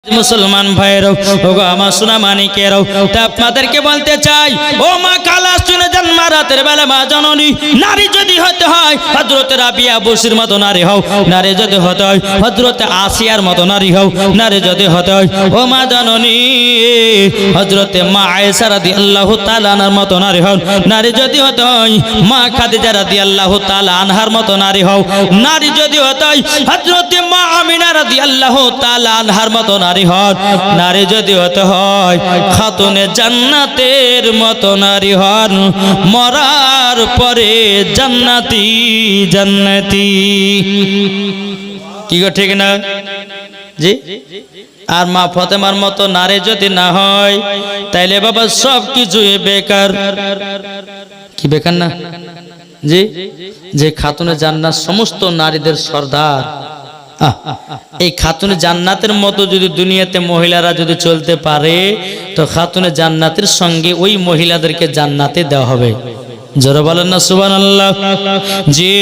মুসলমান ভাইরাও ওগো আমার সোনা মানিকেরাও তা আপনাদেরকে বলতে চাই ও মা কালা শুনে যান মা রাতের বেলা মা জননী নারী যদি হতে হয় হযরত রাবিয়া বসির মতো নারী হও, নারী যদি হতে হয় হযরত আসিয়ার মতো নারী হও, নারী যদি হতে হয় ও মা জননী হযরত মা আয়েশা রাদিয়াল্লাহু তাআলা আনহার মতো নারী হও, নারী যদি হতে হয় মা খাদিজা রাদিয়াল্লাহু তাআলা আনহার মতো নারী হও, নারী যদি হতে হয় হযরত মা আমিনা রাদিয়াল্লাহু তাআলা আনহার মতো নারী হন, নারী যদি হতে হয় খাতুনে জান্নাতের মতো নারী হন, মরার পরে জান্নাতি জান্নাতি। কি গো ঠিক না জি? আর মা ফাতেমার মতো নারী যদি না হয় তাইলে বাবা সব কিছু বেকার। কি বেকার না জি? যে খাতুনে জান্নাত সমস্ত নারীদের সর্দার, এই খাতুনে জান্নাতের মতো যদি দুনিয়াতে মহিলারা যদি চলতে পারে তো খাতুনে জান্নাতের সঙ্গে ওই মহিলাদেরকে জান্নাতে দেওয়া হবে। জোরে বলেন না সুবহানাল্লাহ। জি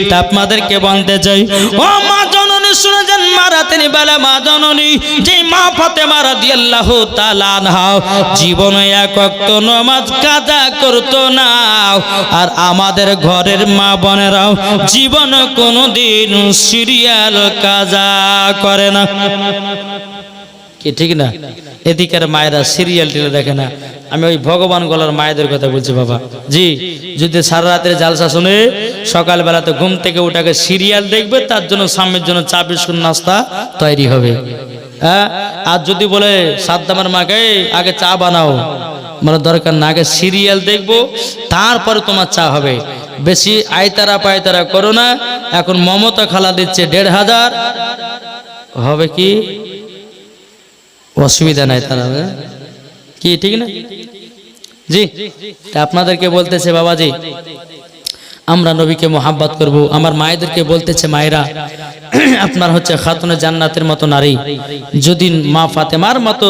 তা আপনাদেরকে বলতে চাই ও মা জননী শুনে যান মা রাতের বেলা মা জননী যে মা ফাতেমা রাদিয়াল্লাহু তাআলা আনহা জীবনে এক ওয়াক্ত নামাজ কাজা করতো না, আর আমাদের ঘরের মা বোনেরাও জীবনে কোনোদিন সিরিয়াল কাজা করে না। কি ঠিক না? এদিকের মায়েরা সিরিয়াল টিলে দেখে না। আমি ওই ভগবান গলার মায়েদের কথা বলছি বাবা জি। যদি সারা রাতের জালসা শুনে সকালবেলাতে ঘুম থেকে উঠাকে সিরিয়াল দেখবে, তার জন্য স্বামীর জন্য চা বিস্কুট নাস্তা তৈরি হবে। হ্যাঁ, আর যদি বলে সাদ্দামের মাকে আগে চা বানাও, মানে দরকার না, আগে সিরিয়াল দেখবো তারপরে তোমার চা হবে। বেশি আয়তারা পায়তারা করো না। এখন মমতা খালা দিচ্ছে ১৫০০ হবে, কি অসুবিধা নাই তারা, কি ঠিক না জি? আপনাদেরকে বলতেছে বাবাজি আমরা নবীকে মোহাব্বত করব। আমার মায়েদেরকে বলতেছে মায়েরা আপনার হচ্ছে খাতুনে জান্নাতের মতো নারী যদি মা ফাতেমার মতো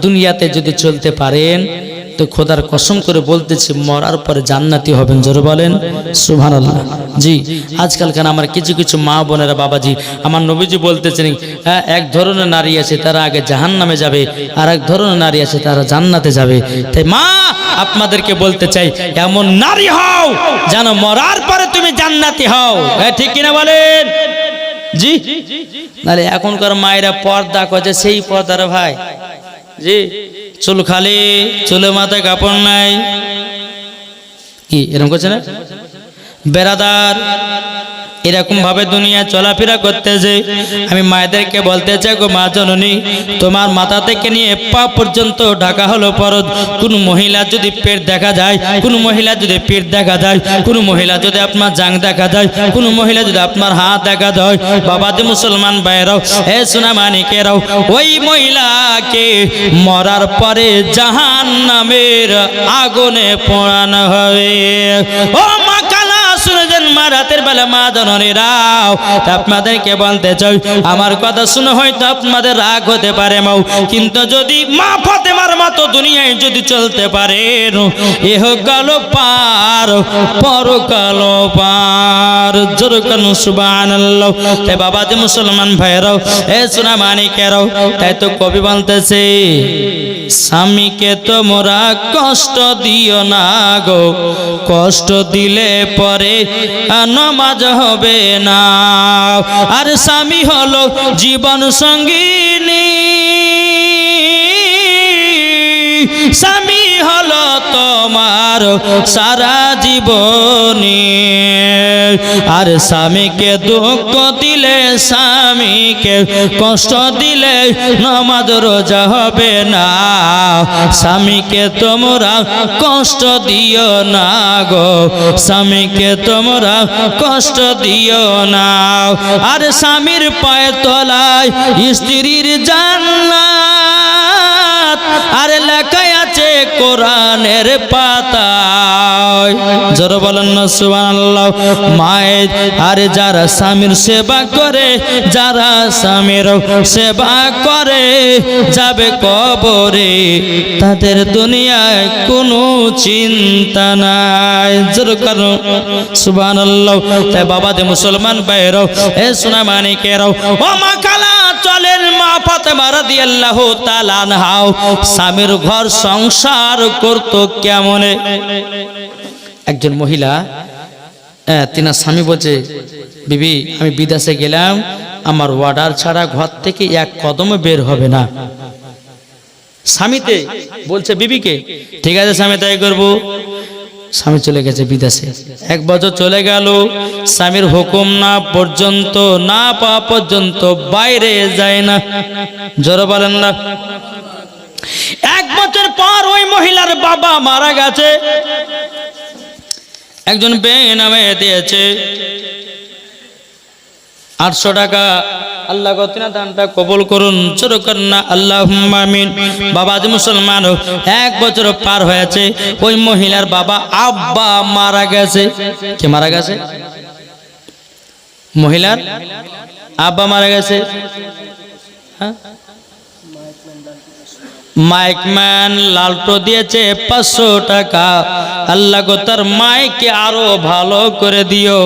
দুনিয়াতে যদি চলতে পারেন তো খোদার কসম করে বলতেছি মরার পরে জান্নাতি হবেন। জোরে বলেন সুবহানাল্লাহ। জি আজকালকার আমার কিছু কিছু মা বোনেরা বাবাজি আমার নবীজি বলতেছেন হ্যাঁ, এক ধরনের নারী আছে তারা আগে জাহান্নামে যাবে, আর এক ধরনের নারী আছে তারা জান্নাতে যাবে। তাই মা আপনাদেরকে বলতে চাই এমন নারী হও যেন মরার পরে তুমি জান্নাতি হও। হ্যাঁ ঠিক কিনা বলেন জি? নাহলে এখনকার মায়েরা পর্দা করছে, সেই পর্দার ভাই জি, চুল খালি, চুলে মাথায় কাপড় নাই, কি এরকম করছে না বেরাদার? এরকম ভাবে দুনিয়া চলাফেরা করতেছে। আমি মায়েদেরকে বলতে চাই গো মা জননী তোমার মাথা থেকে নিয়ে পা পর্যন্ত ঢাকা হলো পরদ। কোন মহিলা যদি পেট দেখা যায়, কোন মহিলা যদি পেট দেখা যায়, কোন মহিলা যদি আপনার জাং দেখা যায়, কোন মহিলা যদি আপনার হাত দেখা যায়, বাবাজি মুসলমান ভাইরাও এ সোনা মানিকেরাও ওই মহিলাকে মরার পরে জাহান্নামের আগুনে পোড়ানো হবে। ও মা কালা শুনে যান মা রাতের বেলা মা জননীরাও আপনাদেরকে বলতে চাই আমার কথা শুনে হয়তো আপনাদের রাগ হতে পারে মাও, কিন্তু যদি মা ফাতেমার মতো দুনিয়ায় যদি চলতে পারেন ইহকাল পার পরকাল পার। জোরে কান সুবহানাল্লাহ। এ বাবাজি মুসলমান ভাইরাও এ সোনা মানিকেরাও তাই তো কবি বলতেছে স্বামীকে তোমরা কষ্ট দিও না গো, কষ্ট দিলে পরে নামাজ হবে না। আর স্বামী হলো জীবন সঙ্গিনী, স্বামী হলো তোমার সারা জীবনী। আর স্বামীকে দুঃখ দিলে, স্বামীকে কষ্ট দিলে নামাজ রোজা হবে না। স্বামীকে তোমরা কষ্ট দিও না গো, স্বামীকে তোমরা কষ্ট দিও না। আর স্বামীর পায়ে তলায় স্ত্রীর জান্নাত, আর লেখা আছে কোরআনের পাতায়। জোরে বলেন না সুবহানাল্লাহ। মায়ের আর যারা স্বামীর সেবা করে, যারা স্বামীর সেবা করে যাবে কবরে, তাদের দুনিয়ায় কোনো চিন্তা নাই। জোরে করো সুবহানাল্লাহ। তাই বাবাজি মুসলমান ভাইরাও এ সোনা মানিকেরাও ও মা কালা চলেন মা মা ফাতেমা রাদিয়াল্লাহু তাআলা আনহা স্বামীর ঘর সংসার করত কেমনে। একজন মহিলা তিনার স্বামী বলছে, বিবি আমি বিদেশে গেলাম, আমার অর্ডার ছাড়া ঘর থেকে এক কদমও বের হবে না। স্বামীতে বলছে বিবিকে, ঠিক আছে স্বামী তাই করবো। স্বামী চলে গেছে বিদেশে, 1 বছর চলে গেল, স্বামীর হুকুম না পর্যন্ত, না পাওয়া পর্যন্ত বাইরে যায় না। জোরে বলেন না। 1 বছর পর ওই মহিলার বাবা মারা গেছে, একজন বেনামে দিয়েছে 800 টাকা। আল্লাহ গতিনা দানটা কবুল করুন, জোরে করেন না আল্লাহুম্মা আমিন। বাবা যে মুসলমান, 1 বছর পার হয়েছে, ওই মহিলার বাবা আব্বা মারা গেছে। কে মারা গেছে? মহিলার আব্বা মারা গেছে। হ্যাঁ, মাইকম্যান লালটো দিয়েছে 500 টাকা। আল্লাহ গো তার মাইকে আরো ভালো করে দিও,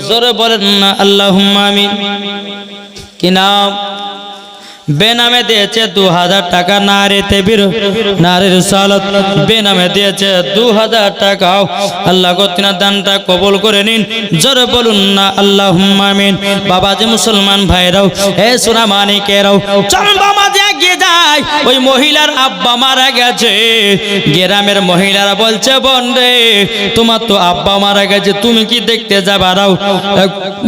জোরে বলেন না আল্লাহুম্মা আমিন। কি নাম? বেনামে দিয়েছে 2000 টাকা। নারীতে নারীর সালাত বেনামে দিয়েছে 2000 টাকা। আল্লাহ গো তিনার দানটা কবুল করে নিন, জোরে বলুন না আল্লাহুম্মা আমিন। বাবাজি মুসলমান ভাইরাও, হে সোনা মানিকেরাও, চলুন বাবাজি এগিয়ে যাই। ওই মহিলার আব্বা মারা গেছে, গ্রামের মহিলারা বলছে, বোন রে তোমার তো আব্বা মারা গেছে, তুমি কি দেখতে যাবা? রাও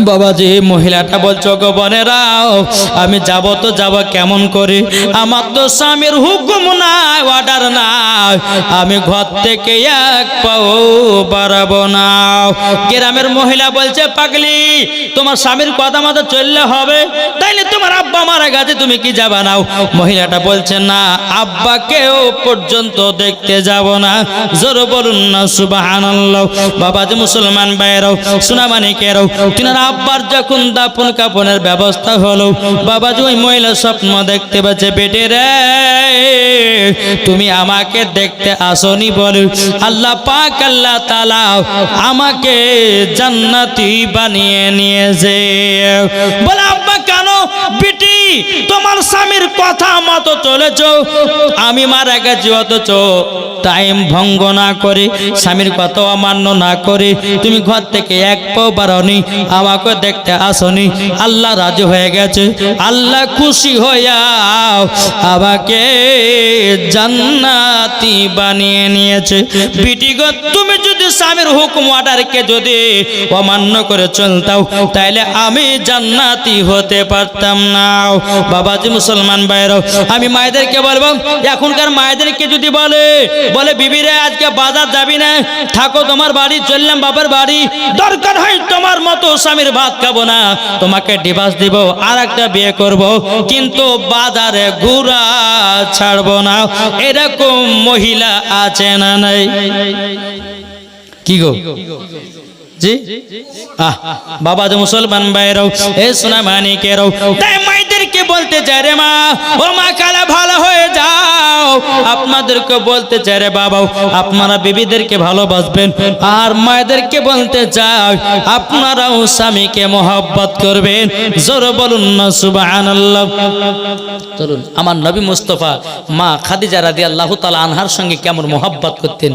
বাবাজি। মহিলাটা বলছো, গো বোনেরাও আমি যাব তো যাব কেমন করে, আমার তো স্বামীর হুকুম নাই, অর্ডার নাই, আমি ঘর থেকে 1 পাও বাড়াবো না। গ্রামের মহিলা বলছে, পাগলি তোমার স্বামীর কথা মতো চললে হবে, তাইলে তোমার আব্বা মারা গেছে তুমি কি যাবা নাও? মহিলাটা বলছে, না আব্বাকেও পর্যন্ত দেখতে যাব না। জোরে বলুন না সুবহানাল্লাহ। বাবা যে মুসলমান ভাইরাও, সোনা মানিকেরাও, তিনার আব্বার যখন দাফন কাফনের ব্যবস্থা হলো, বাবাজি ওই মহিলা স্বপ্ন দেখতে পাচ্ছে, বেটে রে তুমি আমাকে দেখতে আসনি বলে আল্লাহ পাক আল্লাহ তাআলা আমাকে জান্নাতি বানিয়ে নিয়েছে। বলে আব্বা কেন? বেটি তোমার স্বামীর কথা মতো চলেছো, আমি মারা গেছি, অথচ টাইম ভঙ্গ না করে, স্বামীর কথা অমান্য না করে তুমি ঘর থেকে 1 পাও বাড়াওনি, আমাকে দেখতে আসনি। আল্লাহ রাজি হয়ে গেছে, আল্লাহ খুশি হইয়া আমাকে জান্নাতি বানিয়ে নিয়েছে। বিটি গো তুমি যদি স্বামীর হুকুম অর্ডারকে যদি অমান্য করে চলতাও, তাইলে আমি জান্নাতি হতে পারতাম না। বাবাজি মুসলমান ভাইরাও, আমি মায়েদেরকে বলবো, এখনকার মায়েদেরকে যদি বলে বিবিরে আজকে বাজার যাবি না, থাকো তোমার বাড়ি, চললাম বাবার বাড়ি, দরকার হয় তোমার মতো স্বামীর ভাত খাবো না, তোমাকে ডিভোর্স দিব, আর একটা বিয়ে করব, কিন্তু বাজারে ঘুরা ছাড়বো না। এরকম মহিলা আছে না নাই? কি গো জি? বাবা যে মুসলমান ভাইরাও, এ সোনা মানিকেরাও, তাই মায়েদেরকে বলতে চাই রে মা, ও মা কালা ভালো হয়ে যাও। আপনাদেরকে বলতে চাই রে বাবাও, আপনারা বিবিদেরকে ভালোবাসবেন, আর মায়েদেরকে বলতে চাই আপনারাও স্বামীকে মহব্বত করবেন। জোরে বলুন না সুবহানাল্লাহ। চলুন আমার নবী মুস্তাফা মা খাদিজা রাদিয়াল্লাহু তাআলা আনহার সঙ্গে কেমন মহব্বত করতেন।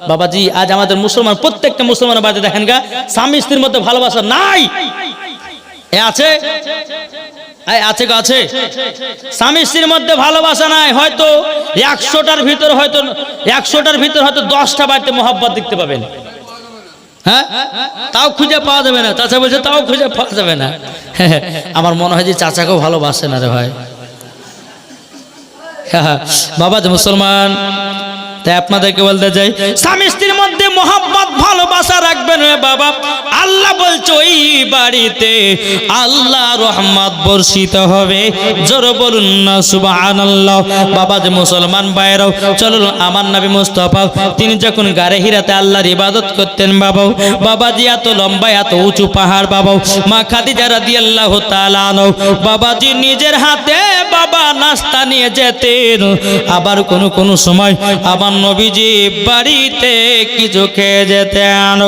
বাবাজি আজ আমাদের মুসলমান, প্রত্যেকটা মুসলমানের বাড়িতে দেখেন গা স্বামী স্ত্রীর মধ্যে ভালোবাসা নাই। আছে আছে আছে স্বামী স্ত্রীর মধ্যে ভালোবাসা নাই। হয়তো 100টার ভিতর হয়তো 10টা বাড়িতে মহব্বত দেখতে পাবেন। হ্যাঁ, তাও খুঁজে পাওয়া যাবে না। চাচা বলছে তাও খুঁজে পাওয়া যাবে না। আমার মনে হয় যে চাচাকেও ভালোবাসে না রে ভাই। বাবা যে মুসলমান, তাই আপনাদেরকে বলতে চাই স্বামী স্ত্রীর মধ্যে মহব্বত ভালোবাসা রাখবেন রে বাবা। আল্লাহ বলছে ওই বাড়িতে আল্লাহ রহমত বর্ষিত হবে। জোরে বলুন না সুবহানাল্লাহ। বাবা যে মুসলমান ভাইরাও, চলুন আমার নবী মুস্তাফা তিনি যখন গারে হিরাতে আল্লাহর ইবাদত করতেন বাবা, বাবাজি এত লম্বা এত উঁচু পাহাড় বাবা, মা খাদিজা রাদিয়াল্লাহু তাআলা আনহা বাবাজি নিজের হাতে বাবা নাস্তা নিয়ে যেতেন। আবার কোন সময় আমার নবীজি বাড়িতে কিছু কিছু খেয়ে যেতেন।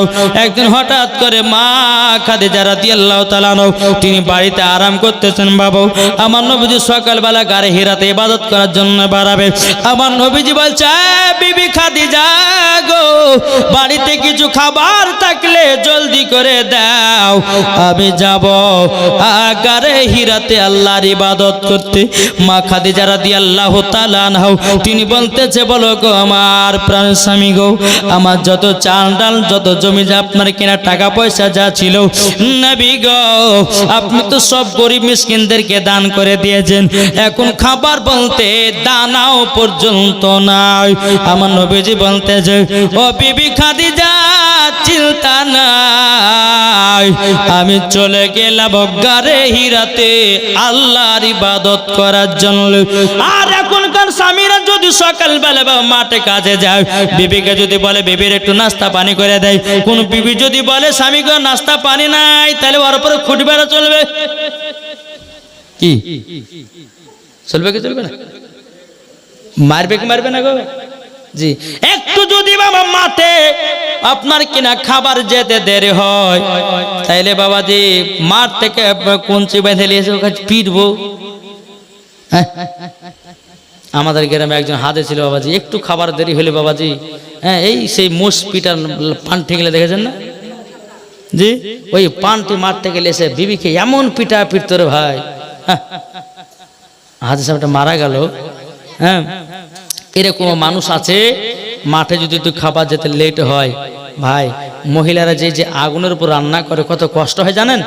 একদিন হঠাৎ করে মা খাদিজা রাদিয়াল্লাহু তাআলা তিনি বাড়িতে আরাম করতেছেন। বাবু, আমার নবীজি সকালবেলা গাড়ি হিরাতে ইবাদত করার জন্য বাড়াবে। আমার নবীজি বলছে, বিবি খাদিজা গো, বাড়িতে কিছু খাবার থাকলে জলদি করে দাও, আমি যাব গাড়ি হিরাতে আল্লাহর ইবাদত করতে। মা খাদিজা রাদিয়াল্লাহু তাআলা আনহা তিনি বলতেছে, বলো গো আমার প্রাণ স্বামী গো, আমার যত চাল ডাল যত জমি যা আপনার কেনা টাকা পয়সা যা ছিল নবী গো, আপনি তো সব গরিব মিসকিনদেরকে দান করে দিয়েছেন, এখন খাবার বলতে দানাও পর্যন্ত নাই। আমার নবীজি বলতেছে, ও বিবি খাদিজা চিন্তা নাই, আমি চলে গেলাম গাড়ি হিরাতে আল্লাহর ইবাদত করার জন্য। আর এখনকার স্বামীরা যদি সকালবেলা মাঠে কাজে যায়, বিবিকে যদি বলে বিবির একটু নাস্তা পানি করে দেয়, কোন বিবি যদি বলে স্বামীকে নাস্তা পানি নাই, তাহলে ওর উপরে খুঁটি বেড়া চলবে কি? চলবে কি চলবে না? মারবে কি মারবে না গো? জি, একটু যদি বাবা মাঠে আপনার কিনা খাবার যেতে দেরি হয়, তাইলে বাবাজি মাঠ থেকে কুঞ্চি বেঁধে নিয়ে এসে ওখানে পিটবো। আমাদের গ্রামে একজন হাতে ছিল বাবাজি, একটু খাবার দেরি হলে বাবাজি, হ্যাঁ, এই সেই মোষ পিটার পান ঠেকলে দেখেছেন না জি, ওই পানটি মাঠ থেকে এসে বিবিকে এমন পিটা পিটতো রে ভাই, হাতে সামনে মারা গেল। হ্যাঁ, এরকম মানুষ আছে, মাঠে যদি একটু খাবার যেতে লেট হয় ভাই, মহিলারা যে যে আগুনের উপর রান্না করে কত কষ্ট হয় জানেন?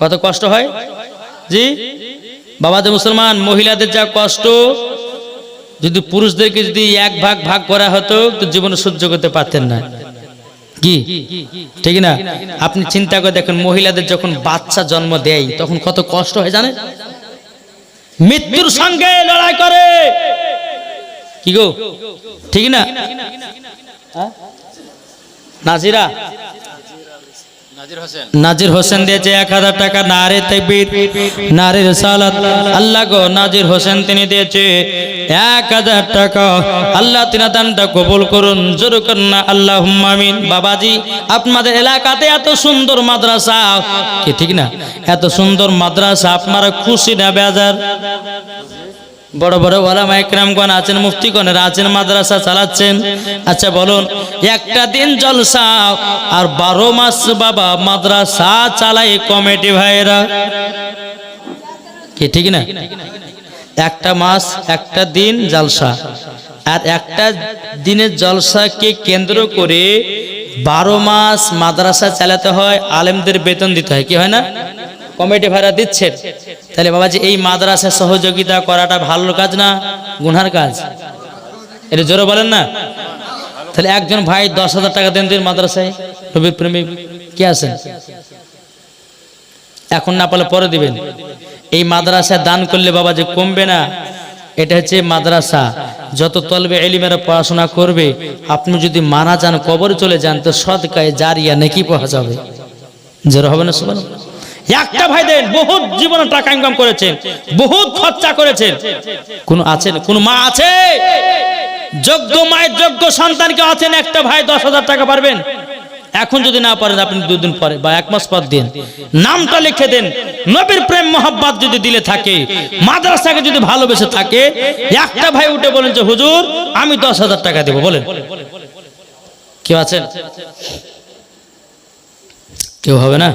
কত কষ্ট হয় জি বাবাদের মুসলমান, মহিলাদের যা কষ্ট, যদি পুরুষদেরকে যদি এক ভাগ ভাগ করা হতো তো জীবনে সহ্য করতে পারতেন না কি? ঠিক না? আপনি চিন্তা করে দেখেন, মহিলাদের যখন বাচ্চা জন্ম দেয় তখন কত কষ্ট হয় জানেন? মৃত্যুর সঙ্গে লড়াই করে কি গো, ঠিক না? নাজিরা নাজির হোসেন দিয়েছে 1000 টাকা। নারে তাকবীর, নারে রিসালাত। আল্লাহ গো, নাজির হোসেন তিনি দিয়েছে 1000 টাকা। আল্লাহ তিনা দানটা কবুল করুন, জোরে করুন না আল্লাহুম্মা আমিন। বাবাজি, আপনাদের এলাকাতে এত সুন্দর মাদ্রাসা কি, ঠিক না? এত সুন্দর মাদ্রাসা, আপনারা খুশি না বেজার? বড় বড় ওলামা ইকরামগণ আছেন, মুফতিগণেরা আছেন, মাদ্রাসা চালাচ্ছেন। আচ্ছা বলুন, একটা দিন জলসা আর 12 মাস বাবা মাদ্রাসা চালায় কমিটি ভাইরা কি, ঠিক না? একটা মাস একটা দিন জলসা, আর একটা দিনের জলসাকে কেন্দ্র করে 12 মাস মাদ্রাসা চালাতে হয়, আলেমদের বেতন দিতে হয়, কি হয় না? কমিটি ভাড়া দিচ্ছেন। তাহলে বাবাজি, এই মাদ্রাসায় সহযোগিতা করাটা ভালো কাজ না গুনার কাজ? এটা জোরে বলেন না? তাহলে একজন ভাই 10,000 টাকা দেন দিন মাদ্রাসায়, নবীর প্রেমিক কি আছেন, এখন না পারলে পরে দিবেন। এই মাদ্রাসায় দান করলে বাবাজি কমবে না। এটা হচ্ছে মাদ্রাসা, যত তলবে ইলমেরা পড়াশোনা করবে, আপনি যদি মারা যান, কবরে চলে যান, তো সদকায়ে জারিয়া নেকি পাওয়া যাবে। জোরে হবে না সুবহানাল্লাহ? একটা ভাই দেন, বহুত জীবনে টাকা ইনকাম করেছেন, বহুত খরচা করেছেন। কোন আছেন, কোন মা আছে যোগ্য মায়ের যোগ্য সন্তানকে আছেন, একটা ভাই 10,000 টাকা পারবেন? এখন যদি না পারেন, আপনি 2 দিন পরে বা 1 মাস পর দিন, নামটা লিখে দেন। নবীর প্রেম মোহাব্বত যদি দিলে থাকে, মাদ্রাসাকে যদি ভালোবেসে থাকে, একটা ভাই উঠে বলেন যে হুজুর আমি 10,000 টাকা দেব, বলেন কেউ আছেন? কেউ হবে না?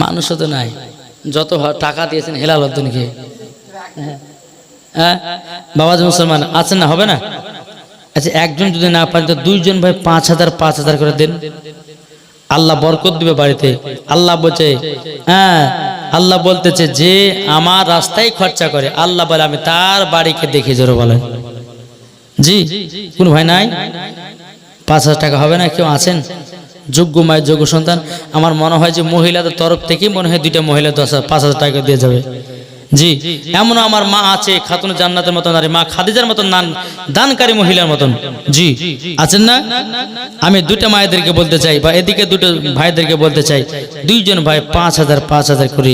মানুষও তো নাই, যত টাকা দিয়েছেন হেলাল অর্জনকে। হ্যাঁ বাবাজি মুসলমান আছেন না? হবে না? আচ্ছা, একজন যদি না পারেন তো 2 জন ভাই 5,000 করে দেন, আল্লাহ বরকত দিবে বাড়িতে। আল্লাহ বলছে, হ্যাঁ আল্লাহ বলতেছে যে আমার রাস্তায় খরচা করে, আল্লাহ বলে আমি তার বাড়িকে দেখে। জোরে বলেন জি। কোন ভাই নাই? 5,000 টাকা হবে না? কেউ আছেন যোগ্য মায়ের যোগ্য সন্তান? আমার মনে হয় যে মহিলাদের তরফ থেকে মনে হয় 2টা মহিলা 5,000 টাকা দিয়ে যাবে। জি, এমন আমার মা আছে খাতুন জান্নাতের মতন, আর মা খাদিজার মতন দানকারী মহিলার মতন। জি আছেন না? আমি দুটো মায়েদেরকে বলতে চাই, বা এদিকে দুটো ভাইদেরকে বলতে চাই, দুইজন ভাই 5,000 করে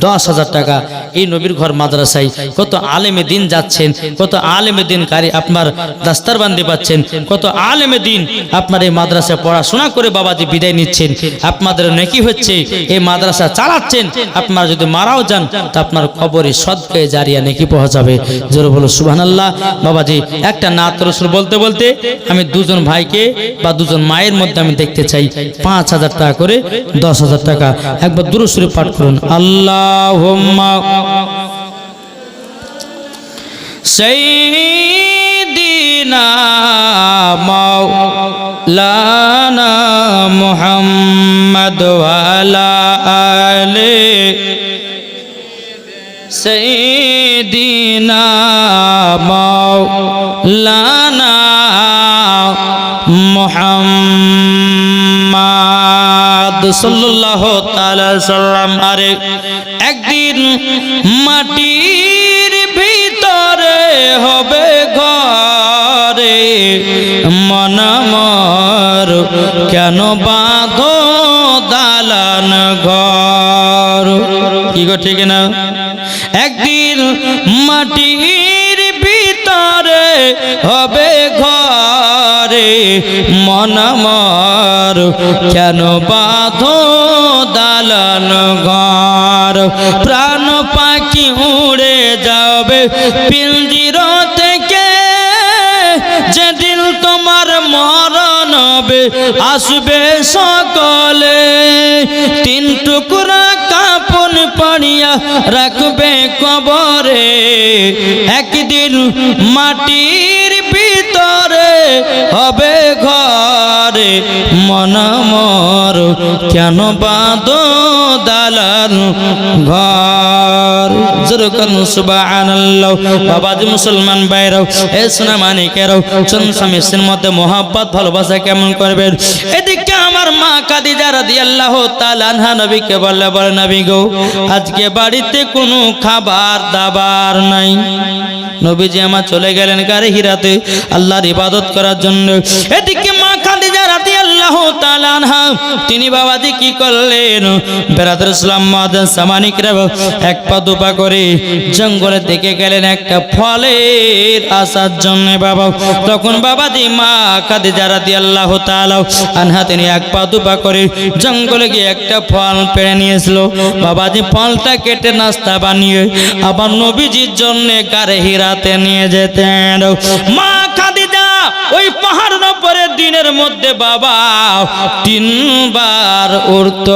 10,000 টাকা এই নবীর ঘর মাদ্রাসায় কত আলেমে দিন যাচ্ছেন, কত আলেমে দিন কারি আপনার দাস্তারবান্দি পাচ্ছেন, কত আলেমে দিন আপনার এই মাদ্রাসায় পড়াশোনা করে বাবাজি বিদায় নিচ্ছেন। আপনাদের নেকি হচ্ছে, এই মাদ্রাসা চালাচ্ছেন। আপনারা যদি মারাও যান তা আপনার কবরে সদকায়ে জারিয়া নেকি পৌঁছাবে। জোরে বলো সুবহানাল্লাহ। বাবাজি একটা নাত রাসূল বলতে বলতে আমি দুজন ভাইকে বা দুজন মায়ের মধ্যে আমি দেখতে চাই 5,000 টাকা করে 10,000 টাকা। একবার দুরূদ শরীফ পাঠ করুন। আল্লাহুম্মা সাইয়্যিদিনা মাওলানা মুহাম্মদ ওয়া আলা আলি সাইয়্যিদিনা মাওলানা মুহাম্মদ সাল্লাল্লাহু তাআলা সাল্লাম। আরে একদিন মাটির ভিতরে হবে ঘরে, মন আমার কেন বাঁধো দালান ঘর। কি গো ঠিক না? একদিন মাটির ভিতরে হবে ঘরে, মন আমার কেন বাঁধো দালান ঘর। প্রাণ পাখি উড়ে যাবে পিঞ্জির থেকে, যেদিন তোমার মরণ হবে আসবে সকলে। 3 টুকরা কাপন পড়িয়া রাখবে কবরে, একদিন মাটির ভিতরে হবে ঘরে, মন মোর কেন বাঁধো দালান ঘর। যেরকম সুবহানাল্লাহ। বাবাজি মুসলমান ভাইরাও, এ সোনা মানিকেরাও, স্বামী স্ত্রীর মধ্যে মহব্বত ভালোবাসা কেমন করবেন। এদিকে আমার মা খাদিজা রাদিয়াল্লাহু তাআলা আনহা নবীকে বলে নবী গো, আজকে বাড়িতে কোনো খাবার দাবার নাই। নবীজি আমার চলে গেলেন গারে হিরাতে আল্লাহর ইবাদত করার জন্য। এদিকে মা খাদিজা রাদিয়াল্লাহু তাআলা আনহা তিনি বাবাজি কি করলেন, বেরাদর ইসলাম মুআজ্জাজ সামানিকরা এক পা দুপা করে জঙ্গলের দিকে গেলেন একটা ফলের আসার জন্য। বাবা তখন বাবাজি মা খাদিজা রাদিয়াল্লাহু তাআলা আনহা তিনি এক পা দুপা করে জঙ্গলে গিয়ে একটা ফল পেড়ে নিয়েছিল। বাবাজি ফলটা কেটে নাস্তা বানিয়ে আবার নবীজির জন্য গারে হিরাতে নিয়ে যেতেন। মা খাদিজা ওই পাহাড়ের উপরে দিনের মধ্যে বাবা 3 বার উঠত।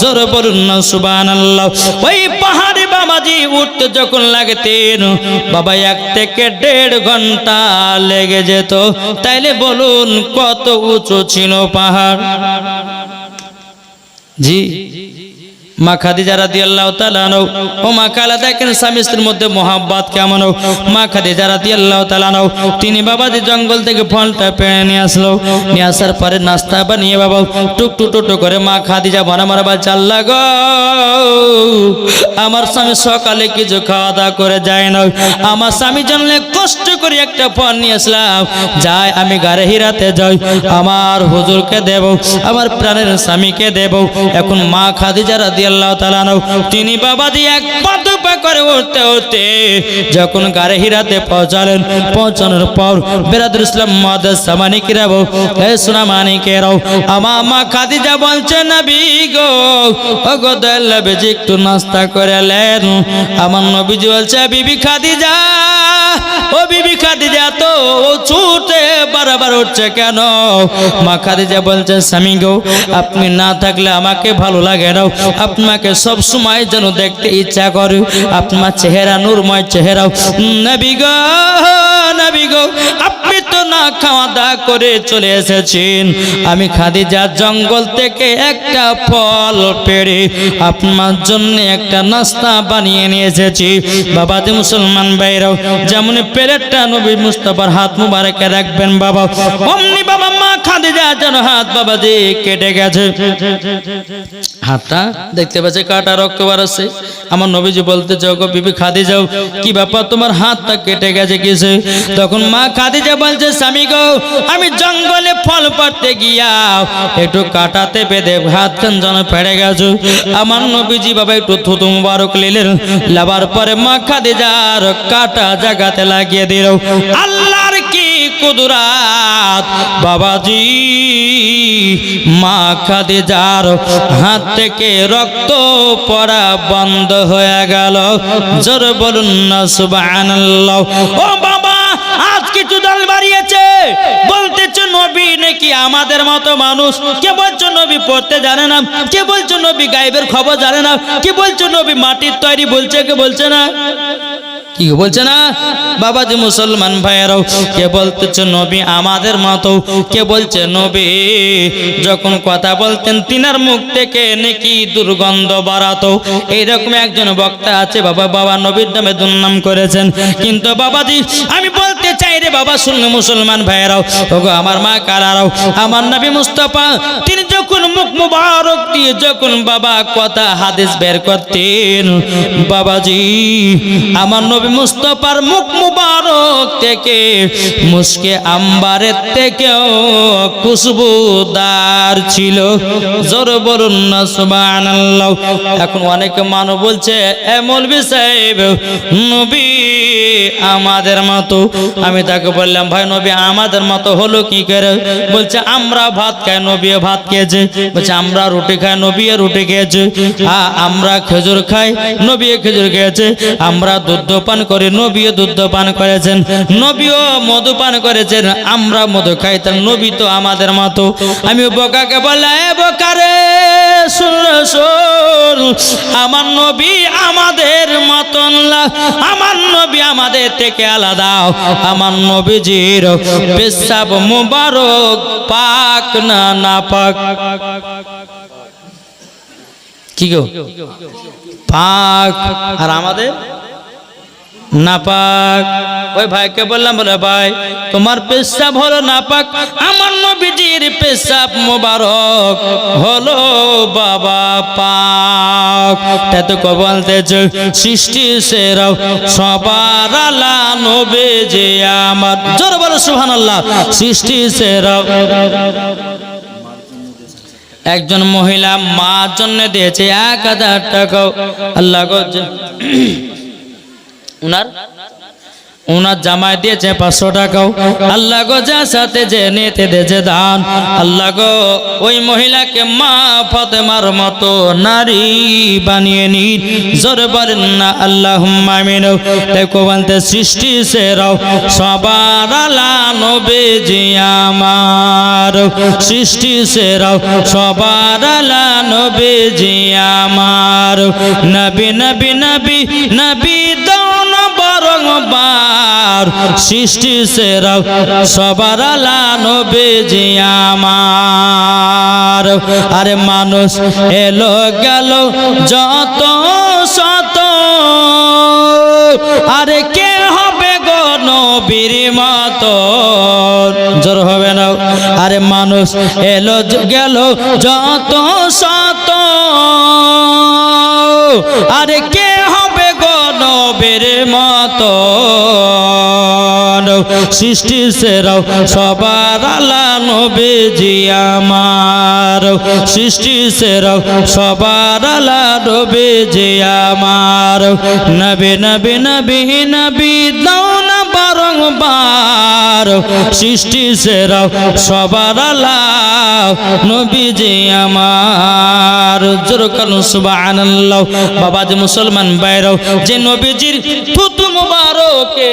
জোরে বলুন না সুবহানাল্লাহ। ওই পাহাড়ে বাবাজি উঠতে যখন লাগতেন বাবা 1 থেকে 1.5 ঘন্টা লেগে যেত। তাইলে বলুন কত উঁচু ছিল পাহাড়। জি মা খাদিজা রাদিয়াল্লাহু তাআলা আনহা, ও মা খালা দেখেন স্বামী স্ত্রীর মধ্যে মহব্বত কেমন। মা খাদিজা রাদিয়াল্লাহু তাআলা আনহা তিনি বাবাজি জঙ্গল থেকে ফলটা পেড়ে নিয়ে আসলো। নিয়ে আসার পরে নাস্তা বানিয়ে বাবা টুকটু টুকটু করে মা খাদিজা বনা মারবা চাল্লা গো, আমার স্বামী সকালে কিছু খাওয়া দাওয়া করে যায় না, আমার স্বামীর জন্য কষ্ট করে একটা ফল নিয়ে আসলাম, যাই আমি গারে হিরাতে যাই, আমার হুজুরকে দেব, আমার প্রাণের স্বামীকে দেব। এখন মা খাদিজা রাদিয়াল্লাহু তাআলা তিনি বাবাজি এক পা দুপা করে উঠতে উঠতে যখন গারে হিরাতে পৌঁছালেন, পৌঁছানোর পর বেরাদর ইসলাম মুআজ্জাজ সামানিকরা এ সোনা মানিকেরাও, আমার মা খাদিজা বলছে নবী গো, ও গো দয়াল নবীজি একটু নাস্তা করে নেন। আমার নবীজি বলছে বিবি খাদিজা, ও বিবি খাদিজা তো ও ছুটে বারবার উঠছে কেন? মা খাদিজা বলছে স্বামী গো, আপনি না থাকলে আমাকে ভালো লাগে না, আপনাকে সব সময় যেন দেখতে ইচ্ছা করে, আপনার চেহারা নূরময় চেহারা। নবী গো, নবী গো, আপনি তো না খাওয়া দাওয়া করে চলে এসেছেন, আমি খাদিজা জঙ্গল থেকে একটা ফল পেড়ে আপনার জন্য একটা নাস্তা বানিয়ে নিয়ে এসেছি। বাবাজি মুসলমান ভাইরাও, যেমন প্লেটটা নবী মুস্তাফার হাত মুবারকে রাখবেন বাবা, অমনি বাবা মা খাদিজার যেন হাত বাবাজি কেটে গেছে, হাতটা দেখতে পাচ্ছে কাটা, রক্ত বেরোচ্ছে। আমার নবীজি বলতেছে, ওগো বিবি খাদিজা, কি ব্যাপার তোমার হাতটা কেটে গেছে কিসে? তখন মা খাদিজা বলছে, স্বামী গো, আমি জঙ্গলে ফল পাড়তে গিয়া একটু কাটাতে বেঁধে হাতখান যেন ফেড়ে গেছে। আমার নবীজি বাবা একটু থুতু মুবারক নিলেন, লাবার পরে মা খাদিজার কাটা জায়গাতে লাগিয়ে দিল। আল্লাহর কি কুদরাত বাবাজি, মা খাদিজার হাত থেকে রক্ত পড়া বন্ধ হয়ে গেল। জোরে বলুন না সুবহানাল্লাহ। ও বাবা, আজ কিছু দল বাড়িয়েছে, বলতেছে নবী নাকি আমাদের মতো মানুষ। কে বলছো নবী পড়তে জানে না? কে বলছো নবী গায়েবের খবর জানে না? কে বলছো নবী মাটির তৈরি? বলছে কে বলছে না? কি বলছে না বাবাজি মুসলমান ভাইয়েরাও? কে বলতেছে নবী আমাদের মতো? কে বলছে নবী যখন কথা বলতেন তিনার মুখ থেকে নাকি দুর্গন্ধ বাড়াতো? এইরকম একজন বক্তা আছে বাবা, বাবা নবীর নামে দুর্নাম করেছেন। কিন্তু বাবাজি আমি বলতে চাই রে বাবা, শুনুন মুসলমান ভাইয়েরাও, ওগো আমার মা কারারাও, আমার নবী মুস্তাফা তিনি যখন মুখ মুবারক দিয়ে যখন বাবা কথা হাদিস বের করতেন বাবাজি, আমার নবী মুস্তাফার মুখ মুবারক থেকে মুস্কে আম্বারের থেকেও খুশবুদার ছিল। জোরে বলুন না সুবহানাল্লাহ। এখন অনেকে মানুষ বলছে, এ মৌলভী সাহেব নবী আমাদের মতো। আমি তাকে বললাম, ভাই নবী আমাদের মতো হলো কি করে? বলছে আমরা ভাত খাই, নবীও ভাত খেয়েছে। বলছে আমরা রুটি খাই, নবীও রুটি খেয়েছে। আমরা খেজুর খাই, নবীও খেজুর খেয়েছে। আমরা দুধ পান করে, নবীও দুধ পান করেছেন। নবীও মধু পান করেছেন, আমরা মধু খাই, তার নবী তো আমাদের মতো। আমি বোকাকে বললাম, এ বোকারে শোন, আমার নবী আমাদের মতন না, আমার নবী আমাদের থেকে আলাদা। আমার নবীজির পেশাব মুবারক পাক না নাপাক? কি গো পাক, আর আমাদের নাপাক। ওই ভাইকে বললাম, বলে ভাই তোমার পেশাব হলো নাপাক, আমার নবীজির পেশাব মোবারক হলো বাবা পাক। তাই তো বলতেছে সৃষ্টি সেরা সবার আলা নবীজি আমার। জোরে বলো সুবহানাল্লাহ। সৃষ্টি সেরা। একজন মহিলা মার জন্য দিয়েছে 1000 টাকা। আল্লাহ গো, উনার জামাই দিয়েছে 500 টাকাও। আল্লাহ গো, যা সাথে যে নিতে দিয়েছে দান, আল্লাহ গো ওই মহিলাকে মা ফাতেমার মতো নারী বানিয়ে নিন। জোরে বলেন না আল্লাহুম্মা আমিন। তাই কো বলতে সৃষ্টি সেরা সবার আলা নবীজি আমার, সৃষ্টি সেরা সবার আলা নবীজি আমার। নবী নবী নবী নবী দান বরংবার, সৃষ্টি সেরা সবার আলা নবীজি আমার। আরে মানুষ এলো গেল যত শত, আরে কে হবে গো নবীর মতো? জোর হবে না। আরে মানুষ এলো গেল যত শত, আরে কে হবে গো নবীর মতো? সৃষ্টি সেরা সবার আলা নবীজি আমার, সৃষ্টি সেরা সবার আলা নবীজি আমার। নবী নবী নবী নবী দাও না বারংবার, সৃষ্টি সেরা সবার আলা নবীজি আমার। জোরে বলুন সুবহানাল্লাহ। বাবাজি মুসলমান ভাইরাও, যে নবীজির থুতু মুবারকে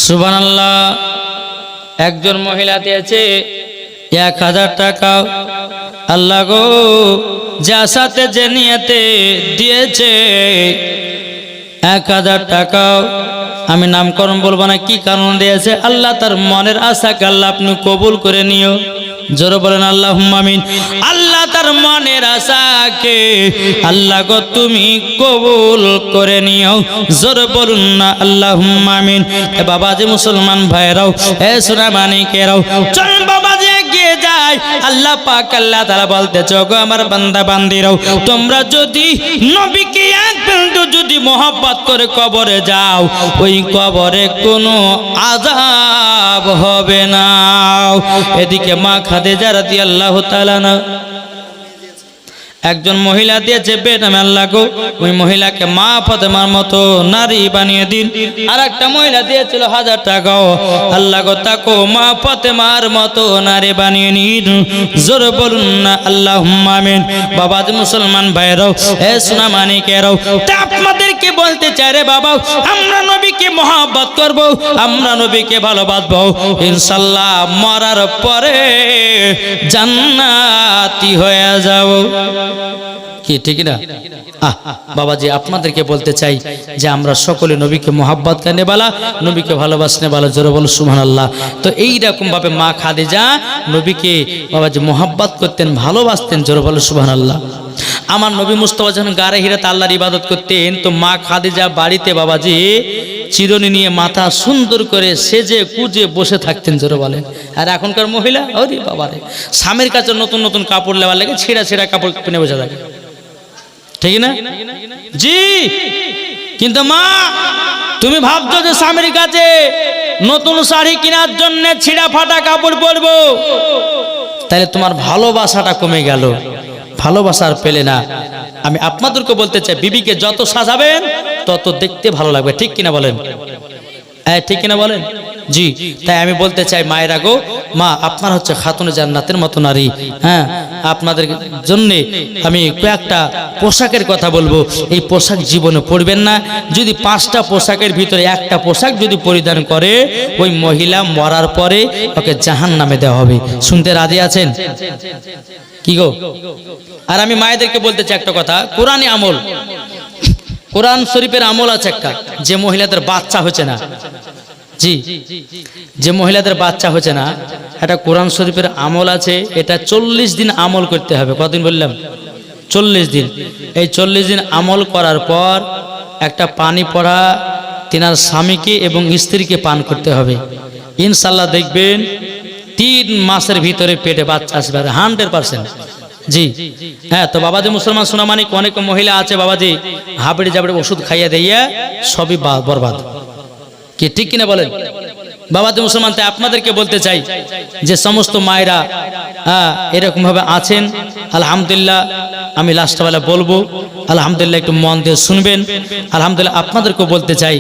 সুবহানাল্লাহ একজন মহিলা দিয়েছে 1000 টাকা। আল্লাহ গো, যা সাথে যে নিয়তে দিয়েছে 1000 টাকা, আমি নামকরণ বলবো না কি কারণ দিয়েছে, আল্লাহ তার মনের আশাকে আল্লাহ আপনি কবুল করে নিও। জোরে বলেন আল্লাহুম্মা আমিন। আল্লাহ তার মনের আশাকে আল্লাহ গো তুমি কবুল করে নিও, জোরে বলুন না আল্লাহুম্মা আমিন। এ বাবাজি মুসলমান ভাইরাও, এ সোনা মানিকেরাও, চল বাবাজি এগিয়ে যায়। আল্লাহ পাক আল্লাহ তাআলা বলতেছে গো আমার বান্দা বান্দিরাও, তোমরা যদি নবীকে এক বিন্দু যদি মহব্বত করে কবরে যাও, ওই কবরে কোনো আযাব হবে না। এদিকে মা খাদিজা রাদিয়াল্লাহু তাআলা না একজন মহিলা দিয়েছে বেনামে, আল্লাহ গো ওই মহিলাকে মা ফাতেমার মতো নারী বানিয়ে দিন। আর একটা মহিলা দিয়েছিল 1000 টাকা, আল্লাহ গো তাকে মা ফাতেমার মতো নারী বানিয়ে নিন, জোরে বলুন না আল্লাহুম্মা আমিন। বাবাজি মুসলমান ভাইরাও, এ সোনা মানিকেরাও, তা আপনাদেরকে বলতে চাই রে বাবা, আমরা নবীকে মহব্বত করব, আমরা নবীকে ভালোবাসবো, ইনশাআল্লাহ মরার পরে জান্নাতি হয়ে যাব। কি ঠিক না? বাবাজি আপনাদেরকে বলতে চাই যে আমরা সকলে নবীকে মহব্বত করনে বালা, নবীকে ভালোবাসনে বালা, জোরে বলো সুবহানাল্লাহ। তো এইরকম ভাবে মা খাদিজা নবীকে বাবাজি মহব্বত করতেন, ভালোবাসতেন, জোরে বলো সুবহানাল্লাহ। আমার নবী মুস্তাফা যখন গারে হিরাতে আল্লাহর ইবাদত করতেন, তো মা খাদিজা বাড়িতে বাবাজি চিরুনি নিয়ে মাথা সুন্দর করে সেজে কুজে বসে থাকতেন, জোরে বলেন। আর এখনকার মহিলা ওরে বাবারে স্বামীর কাছে নতুন নতুন কাপড় নেওয়ার লাগে ছেঁড়া ছেঁড়া কাপড় কিনে বসে থাকে, ঠিক না জি? কিন্তু মা তুমি ভাবছো যে স্বামীর কাছে নতুন শাড়ি কেনার জন্য ছিঁড়া ফাটা কাপড় পরবো, তাহলে তোমার ভালোবাসাটা কমে গেল, ভালোবাসা আর পেলে না। আমি আপনাদেরকে বলতে চাই বিবিকে যত সাজাবেন তত দেখতে ভালো লাগবে, ঠিক কিনা বলেন? হ্যাঁ ঠিক কিনা বলেন? জি। তাই আমি বলতে চাই মায়েরা গো, মা আপনার হচ্ছে খাতুনে জান্নাতের মতো নারী। হ্যাঁ আপনাদের জন্য আমি কয়েকটা পোশাকের কথা বলবো। এই পোশাক জীবনে পরবেন না। যদি 5টা পোশাকের ভিতরে একটা পোশাক যদি পরিধান করে, ওই মহিলা মরার পরে ওকে জাহান্নামে দেওয়া হবে। শুনতে রাজি আছেন কি গো? আর আমি মায়েদেরকে বলতে চাই একটা কথা, কোরআনে আমল, কোরআন শরীফের আমল আছে একটা, যে মহিলাদের বাচ্চা হচ্ছে না, জি, যে মহিলাদের বাচ্চা হচ্ছে না, এটা কোরআন শরীফের আমল আছে। এটা 40 দিন আমল করতে হবে। কতদিন বললাম? 40 দিন। এই 40 দিন আমল করার পর একটা পানি পড়া তিনার স্বামীকে এবং স্ত্রীকে পান করতে হবে। ইনশাল্লাহ দেখবেন 3 মাসের ভিতরে পেটে বাচ্চা আসবে 100%। জি হ্যাঁ। তো বাবাজি মুসলমান সোনা মানিক, অনেক মহিলা আছে বাবাজি হাবড়ি জাবড়ি ওষুধ খাইয়ে দিয়ে সবই বরবাদ, কি ঠিক কিনা বলেন? বাবাজি মুসলমান, তাই আপনাদেরকে বলতে চাই যে সমস্ত মায়েরা এরকম ভাবে আছেন, আলহামদুলিল্লাহ আমি লাস্ট বেলা বলবো, আলহামদুলিল্লাহ একটু মন দিয়ে শুনবেন। আলহামদুলিল্লাহ আপনাদেরকে বলতে চাই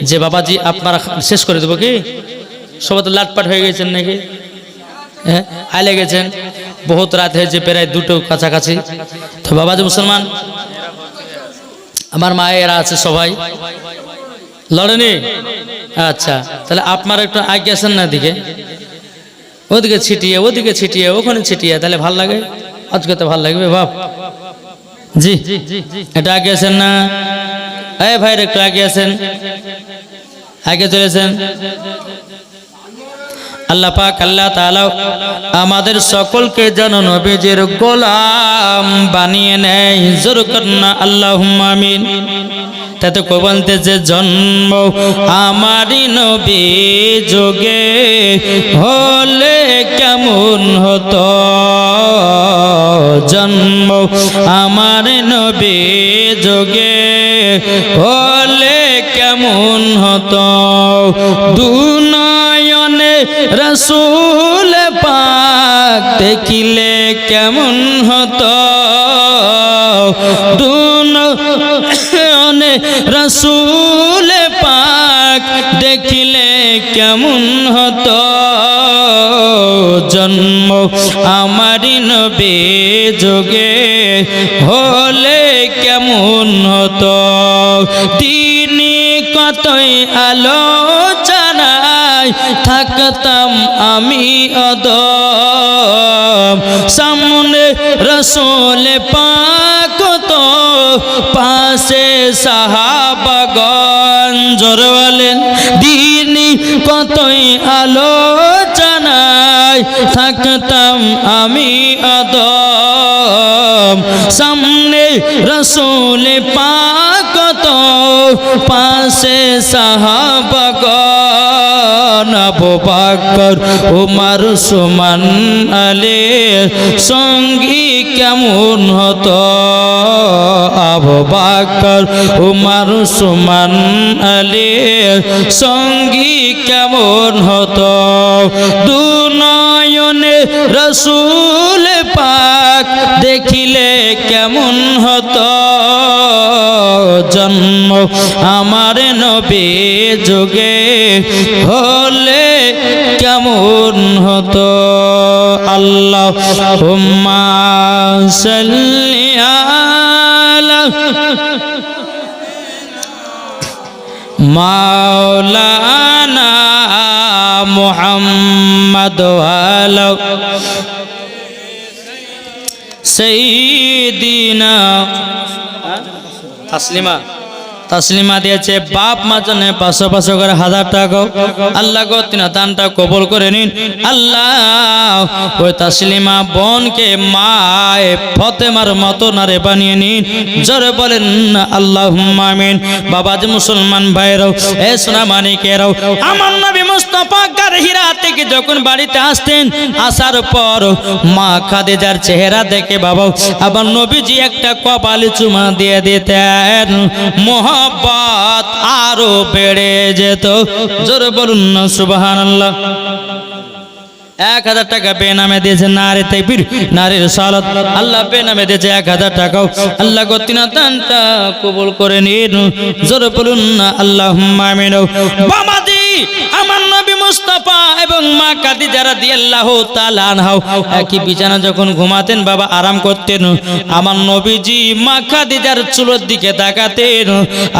যে বাবাজি আপনারা শেষ করে দেবো কি? সবাই তো লাটপাট হয়ে গেছেন নাকি? হ্যাঁ আইলে গেছেন, বহুত রাত হয়েছে, প্রায় 2টো কাছাকাছি। তো বাবাজি মুসলমান আমার মায়েরা আছে সবাই লড়েনি? আচ্ছা তাহলে আপনারা একটু আগে আসেন না, দিকে ওদিকে ছিটিয়ে, ওদিকে ছিটিয়ে, ওখানে ছিটিয়ে, তাহলে ভাল লাগে, আজকে তো ভাল লাগবে বাপ। জি এটা আগে আসেন না, এই ভাইয়ের একটু আগে আসেন, আগে চলেছেন। আল্লাহ পাক আল্লাহ তাআলা আমাদের সকলকে যেন নবীজির গোলাম বানিয়ে নেয়, জোর করনা আল্লাহুম্মা আমিন। তাতে কো বলতেছে জন্ম আমারই নবী যোগে হলে কেমন হতো, জন্ম আমার নবী যোগে হলে কেমন হতো, দুনয়নে রসূল পাক দেখিলে কেমন হতো, দুনয়নে রসূল পাক দেখিলে কেমন হতো, জন্ম আমারি নবী যোগে হলে কেমন হতো, তিনি কতই আলোচনায় থাকতাম আমি অদম, সামনে রসূল পাক তো পাশে সাহাবাগণ, জোরে বলেন, দিনই কতই আলোচনায় জায়গায় থাকতাম আমি আদম, সামনে রসুল পাক তো পাশে সাহাবাগণ, আবু বকর উমর উসমান আলী সঙ্গী কেমন হতো, আবু বকর উমর উসমান আলী সঙ্গী কেমন হতো, দু নয়নে রসুল পাক দেখিলে কেমন হতো, জন্ম আমার নবী যুগে হলে কেমন হতো। আল্লাহুম্মা সাল্লি আলা মাওলানা মুহাম্মদ ওয়ালা সাইয়্যিদিনা তাসলিমা। তাসলিমা দিয়েছে বাপ মা জন্য 500 করে 1000 টাকা। আল্লাহ গো তিনা দানটা কবুল করে নিন। আল্লাহ ওই তাসলিমা বোনকে মায়ে ফাতেমার মতো নারে বানিয়ে নিন। জোরে বলেন আল্লাহুম্মা আমিন। বাবাজি মুসলমান ভাইরাও, এ সোনা মানিকেরাও, আমার নবী মুস্তাফা গারহিরা থেকে যখন বাড়িতে আসতেন, আসার পর মা খাদিজার চেহারা দেখে বাবা আবার নবীজি একটা কপালে চুমা দিয়ে দিতেন, মোহাব্বত আরো বেড়ে যেত। জোরে বলুন না সুবহানাল্লাহ। 1000 টাকা বেনামে দিয়েছে নারে তাকবীর নারে সালাত। আল্লাহ বেনামে দিয়েছে 1000 টাকাও। আল্লাহ গো তিনা দানটা কবুল করে নিন। জোরে বলুন না আল্লাহুম্মা আমিন। বাবাজি আমার নবী মুস্তাফা এবং মা খাদিজা রাদিয়াল্লাহু তাআলা আনহা একই বিছানা যখন ঘুমাতেন বাবা আরাম করতেন, আমার নবীজি মা খাদিজার চুলের দিকে তাকাতেন,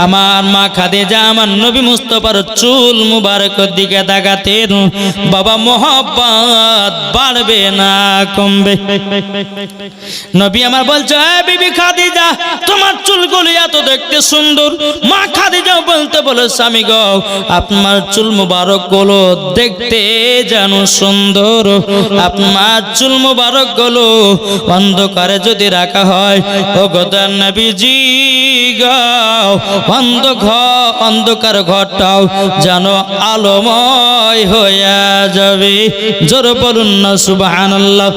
আমার মা খাদিজা আমার নবী মুস্তাফার চুল মুবারকের দিকে তাকাতেন। বাবা মোহাব্বত বাড়বে না কমবে? নবী আমার বলছে, এ বিবি খাদিজা তোমার চুলগুলো এত দেখতে সুন্দর। মা খাদিজা বলতে বলে, স্বামী গো আপনার চুল মুবারক গুলো দেখতে যেন সুন্দর, আপনার চুল মুবারক গুলো অন্ধকারে যদি রাখা হয় ও গোদার নবীজি গো অন্ধকার ঘরটাও যেন আলোময় হয়ে যাবে। জোরে বলুন না সুবহানাল্লাহ।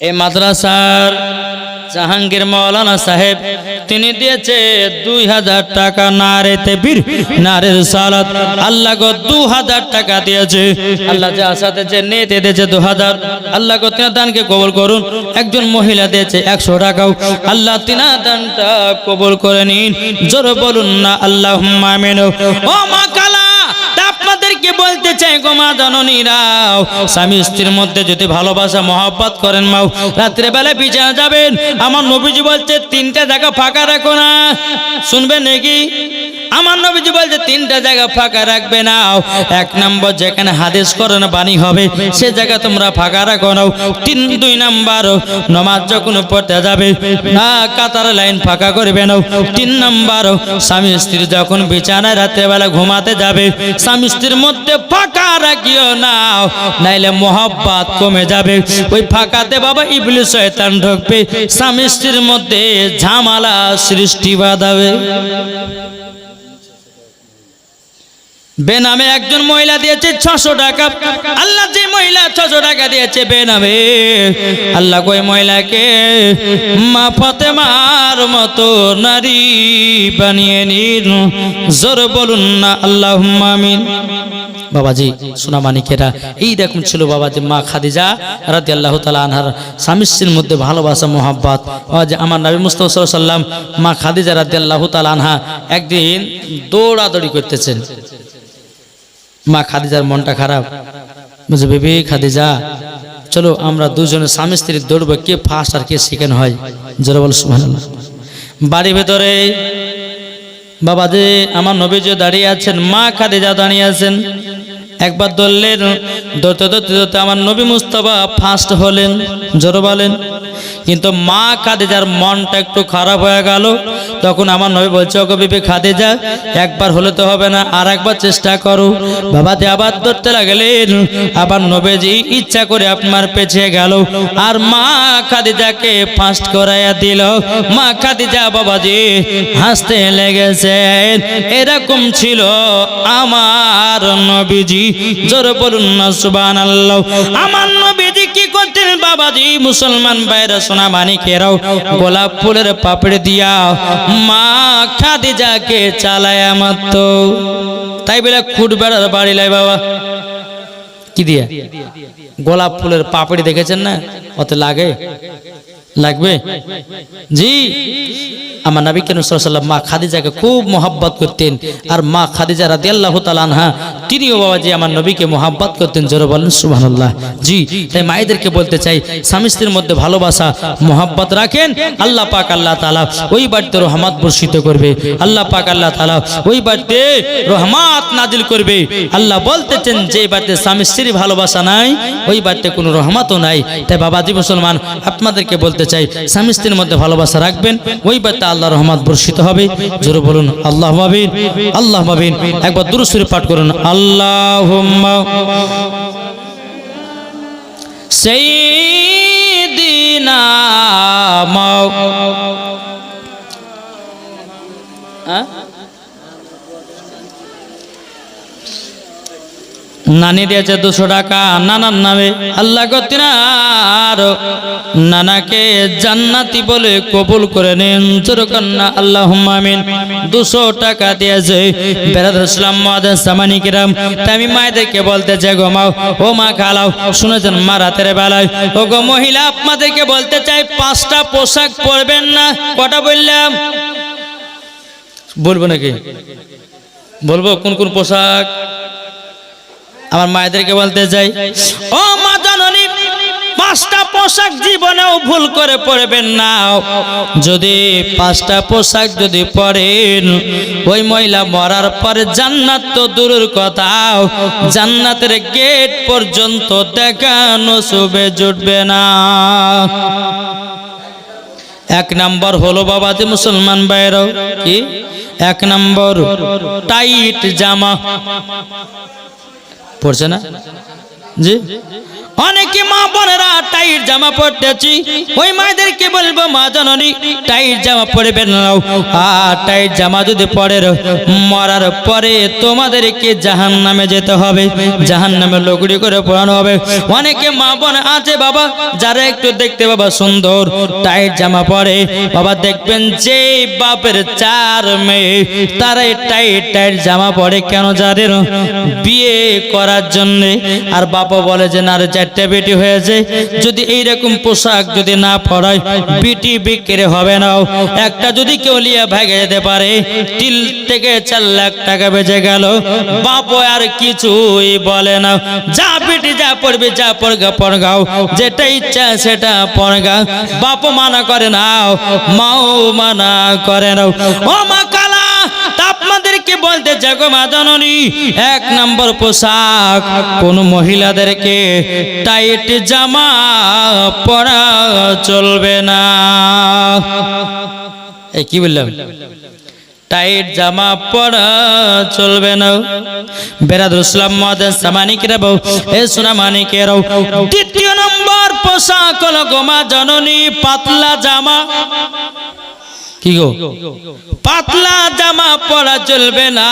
এই মাদ্রাসার জাহাঙ্গীর মাওলানা সাহেব তিনি দিয়েছে 2000 টাকা নারে তাকবীর নারে সালাত। আল্লাহ গো 2000 টাকা দিয়েছে। আল্লাহ যা সাথে যে নিতে দিয়েছে 2000, আল্লাহ গো তিনা দানকে কবুল করুন। একজন মহিলা দিয়েছে 100 টাকাও। আল্লাহ তিনা দানটা কবুল করে নিন। জোরে বলুন না আল্লাহুম্মা আমিন। ও মা কালা আপনাদেরকে বলতে চাই গো মা জননীরাও, স্বামী স্ত্রীর মধ্যে যদি ভালোবাসা মহব্বত করেন মাও, রাত্রে বেলা বিছানা যাবেন, আমার নবীজি বলছে 3টা জায়গা ফাঁকা রাখো না। শুনবেন নাকি? আমার নবীজি বলছে 3টা জায়গা ফাঁকা রাখবে না। 1 নম্বর যেখানে হাদিস কোরআন বাণী হবে সে জায়গা তোমরা ফাঁকা রাখো না। 2 নম্বর নামাজ যখন পড়তে যাবে না কাতার লাইন ফাঁকা করবে না। 3 নম্বর স্বামী স্ত্রী যখন বিছানায় রাতে বেলা ঘুমাতে যাবে স্বামী স্ত্রীর মধ্যে ফাঁকা রাখিও না, নাইলে মোহাব্বত কমে যাবে। ওই ফাঁকাতে বাবা ইবলিস শয়তান ঢুকবে, স্বামী স্ত্রীর মধ্যে ঝামেলা সৃষ্টি বাঁধাবে। বেনামে একজন মহিলা দিয়েছে 600 টাকা। আল্লাহ যে মহিলা 600 টাকা দিয়েছে বেনামে, আল্লাহ কই মহিলাকে মা ফাতেমার মতো নারী বানিয়ে নিন। জোরে বলুন না আল্লাহুম্মা আমিন। বাবাজি সোনা মানিকেরা, এই দেখুন ছিল বাবাজি মা খাদিজা রাদিয়াল্লাহু তাআলা আনহার স্বামী স্ত্রীর মধ্যে ভালোবাসা মহব্বত। আমার নবী মুস্তাফা সাল্লাল্লাহু আলাইহি ওয়াসাল্লাম মা খাদিজা রাদিয়াল্লাহু তাআলা আনহা একদিন দৌড়াদৌড়ি করতেছেন। মা খাদিজার মনটা খারাপ, বুঝে বেবি খাদিজা চলো আমরা দুজনে স্বামী স্ত্রী দৌড়বো, কে ফার্স্ট আর কে সেকেন্ড হয়। জোরে বল সুবহানাল্লাহ। বাড়ির ভেতরে বাবাজি আমার নবীজি দাঁড়িয়ে আছেন, মা খাদিজা দাঁড়িয়ে আছেন। একবার দৌড়লেন, দৌড়তে দৌড়তে দৌড়তে আমার নবী মুস্তাফা ফার্স্ট হলেন। জোরে বলেন। কিন্তু মা খাদিজার মনটা একটু খারাপ হয়ে গেল। তখন আমার নবী বলছে, ওগো বিবি খাদিজা, একবার হলে তো হবে না, আর একবার চেষ্টা করো। বাবাতে আবার ধরতে লাগলেন। আবার নবীজি ইচ্ছা করে আপনার পেছিয়ে গেল আর মা খাদিজাকে ফাস্ট করাইয়া দিল। মা খাদিজা বাবাজি হাসতে লেগেছেন। এরকম ছিল আমার নবীজি। জোরে বলুন না সুবহানাল্লাহ। আমার নবীজি কি করতেন বাবাজি? মুসলমান ভাইরা সোনা মানিকেরাও, গোলাপ ফুলের পাপড়ি দিয়া মা খাদিজাকে চালায়া মারত। তাই বলে খুট বেড়ার বাড়ি লাই বাবা কি দিয়া? গোলাপ ফুলের পাপড়ি দেখেছেন না? অত লাগে লাগবে জি। আমার নবী করিম সাল্লাল্লাহু আলাইহি ওয়াসাল্লাম মা খাদিজাকে খুব মহব্বত করতেন। আর মা খাদিজা রাদিয়াল্লাহু তাআলা আনহা তিনিও বাবাজি আমার নবীকে মহব্বত করতেন। জোরে বলেন সুবহানাল্লাহ। জি, তাই মায়েদেরকে বলতে চাই, স্বামী স্ত্রীর মধ্যে ভালোবাসা মহব্বত রাখেন, আল্লাহ পাক আল্লাহ তাআলা ওই বাড়িতে রহমত বর্ষিত করবে। আল্লাহ পাক আল্লাহ তাআলা ওই বাড়িতে রহমত নাজিল করবে। আল্লাহ বলতেছেন যে বাড়িতে স্বামী স্ত্রীর ভালোবাসা নাই ওই বাড়িতে কোনো রহমতও নাই। তাই বাবাজি মুসলমান আপনাদেরকে বলতে চাই, স্বামী স্ত্রীর মধ্যে ভালোবাসা রাখবেন, ওই বাড়িতে আল্লাহর রহমত বর্ষিত হবে। জোরে বলুন আল্লাহুম্মা আমিন, আল্লাহুম্মা আমিন। একবার দুরূদ শরীফ পাঠ করুন। আল্লাহুম্মা সাইয়্যিদিনা নানি দিয়েছে 200 টাকা নানার নামে। আল্লাহ গতিনার নানাকে জান্নাতি বলে কবুল করে নেন। জোরকন্না আল্লাহুম্মা আমিন। 200 টাকা দিয়েছে বেরাদর ইসলাম মুআদ্দিস সামানি কিরাম। তাই আমি মায়েদেরকে বলতে চাই, গো মা, ও মা খালাও, শুনেছেন মা রাতের বেলায়, ও গো মহিলা, আপনাদেরকে বলতে চাই 5টা পোশাক পরবেন না। কটা বললাম? বলবো নাকি? বলবো কোন কোন পোশাক? আমার মায়েদেরকে বলতে চাই, ও মা জননী, 5টা পোশাক জীবনেও ভুল করে পরবেন না। যদি 5টা পোশাক যদি পরেন, ওই মহিলা মরার পরে জান্নাত তো দূরের কথা, জান্নাতের গেট পর্যন্ত দেখা নসিবে জুটবে না। 1 নম্বর হলো বাবাজি মুসলমান ভাইরাও, কি 1 নম্বর টাইট জামা পড়ছে না জি। অনেকে মা বোনেরা টাইট জামা পরতেছি, ওই মায়েদেরকে বলবো, মা জননী, টাইট জামা পরবেন না। আর টাইট জামা যদি পরে মরার পরে তোমাদেরকে জাহান্নামে যেতে হবে, জাহান্নামে লগুড়ি করে পোড়ানো হবে। অনেকে মা বোন আছে বাবা যারা একটু দেখতে বাবা সুন্দর, টাইট জামা পরে বাবা, দেখবেন যে বাপের 4 মেয়ে তারাই টাইট টাইট জামা পরে। কেন? জানেন? বিয়ে করার জন্য। আর বাবা বলে যে না, 4টে বেটি হয়েছে, যদি এইরকম পোশাক যদি না পরায় বিটি বিক্রি হবে না। একটা যদি কেউ লিয়ে ভাগে যেতে পারে, 3 থেকে 4 লাখ টাকা বেঁচে গেল। বাপ আর কিছুই বলে না, যা বেটি যা পড়বে, যা পড়গাও, যেটা ইচ্ছা সেটা পড়গা। বাপ মানা করে না, মাও মানা করে না। ও মা কালা, আপনাদেরকে বলতে চাই, গো মা জননী, 1 নম্বর পোশাক কোন মহিলাদেরকে টাইট জামা পরা চলবে না। এই কি বললাম? টাইট জামা পরা চলবে না। বেরাদর ইসলাম মুআদ্দিস সামানি কিরাম, এ সোনা মানিকেরাও, 2 নম্বর পোশাক হলো গো মা জননী পাতলা জামা। কি গো? পাতলা জামা পরা চলবে না।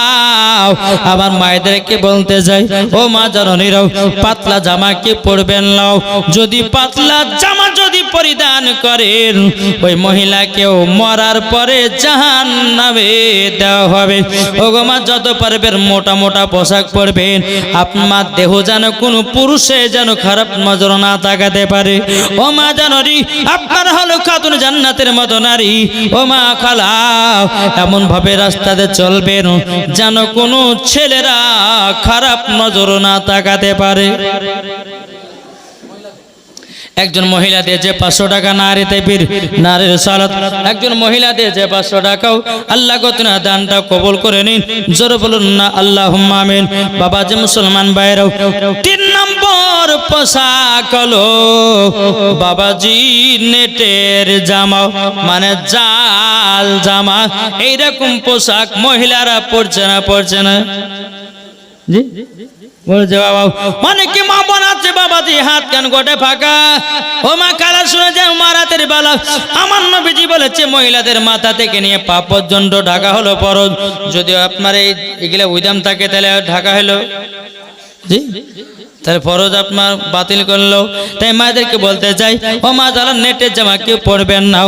আবার মায়েদেরকে বলতে যাই, ও মা জননীরাও, পাতলা জামা কি পরবেন না। যদি পাতলা জামা যদি পরিধান করেন, ওই মহিলাকেও মরার পরে জাহান্নামে দেওয়া হবে। ও গো মা, যত পারবেন মোটা মোটা পোশাক পরবেন, আপনার দেহ যেন কোনো পুরুষে যেন খারাপ নজর না তাকাতে পারে। ও মা জননী, আপনার হলো খাতুন জান্নাতের মতো নারী। ও মা খালা, এমন ভাবে রাস্তাতে চলবেন যেন কোনো ছেলেরা খারাপ নজর না তাকাতে পারে। একজন মহিলা দিয়েছে 500 টাকা, নারী তাকবীর, নারীর সালাত। একজন মহিলা দিয়েছে 500 টাকাও, আল্লাহ গতনা দানটা কবুল করে নিন। জোরে বলুন না আল্লাহুম্মা আমিন। বাবা যে মুসলমান ভাইরাও, 3 নম্বর পোশাক হলো বাবাজি নেটের জামা, মানে জাল জামা। এইরকম পোশাক মহিলারা পরছে না জি বলছে বাবা। অনেকে মা বোন আছে বাবাজি হাত কান গোটে ফাঁকা। ও মা কালা শুনে যায় মারাতের বেলা আমার নবীজি বলেছে মহিলাদের মাথা থেকে নিয়ে পা পর্যন্ত ঢাকা হলো ফরজ। যদি আপনার এগুলা উইদাম থাকে তাহলে ঢাকা হলো জি, তাহলে ফরজ আপনার বাতিল করলো। তাই মায়েদেরকে বলতে চাই, ও মা যারা নেটের জামা কেউ পরবেন না,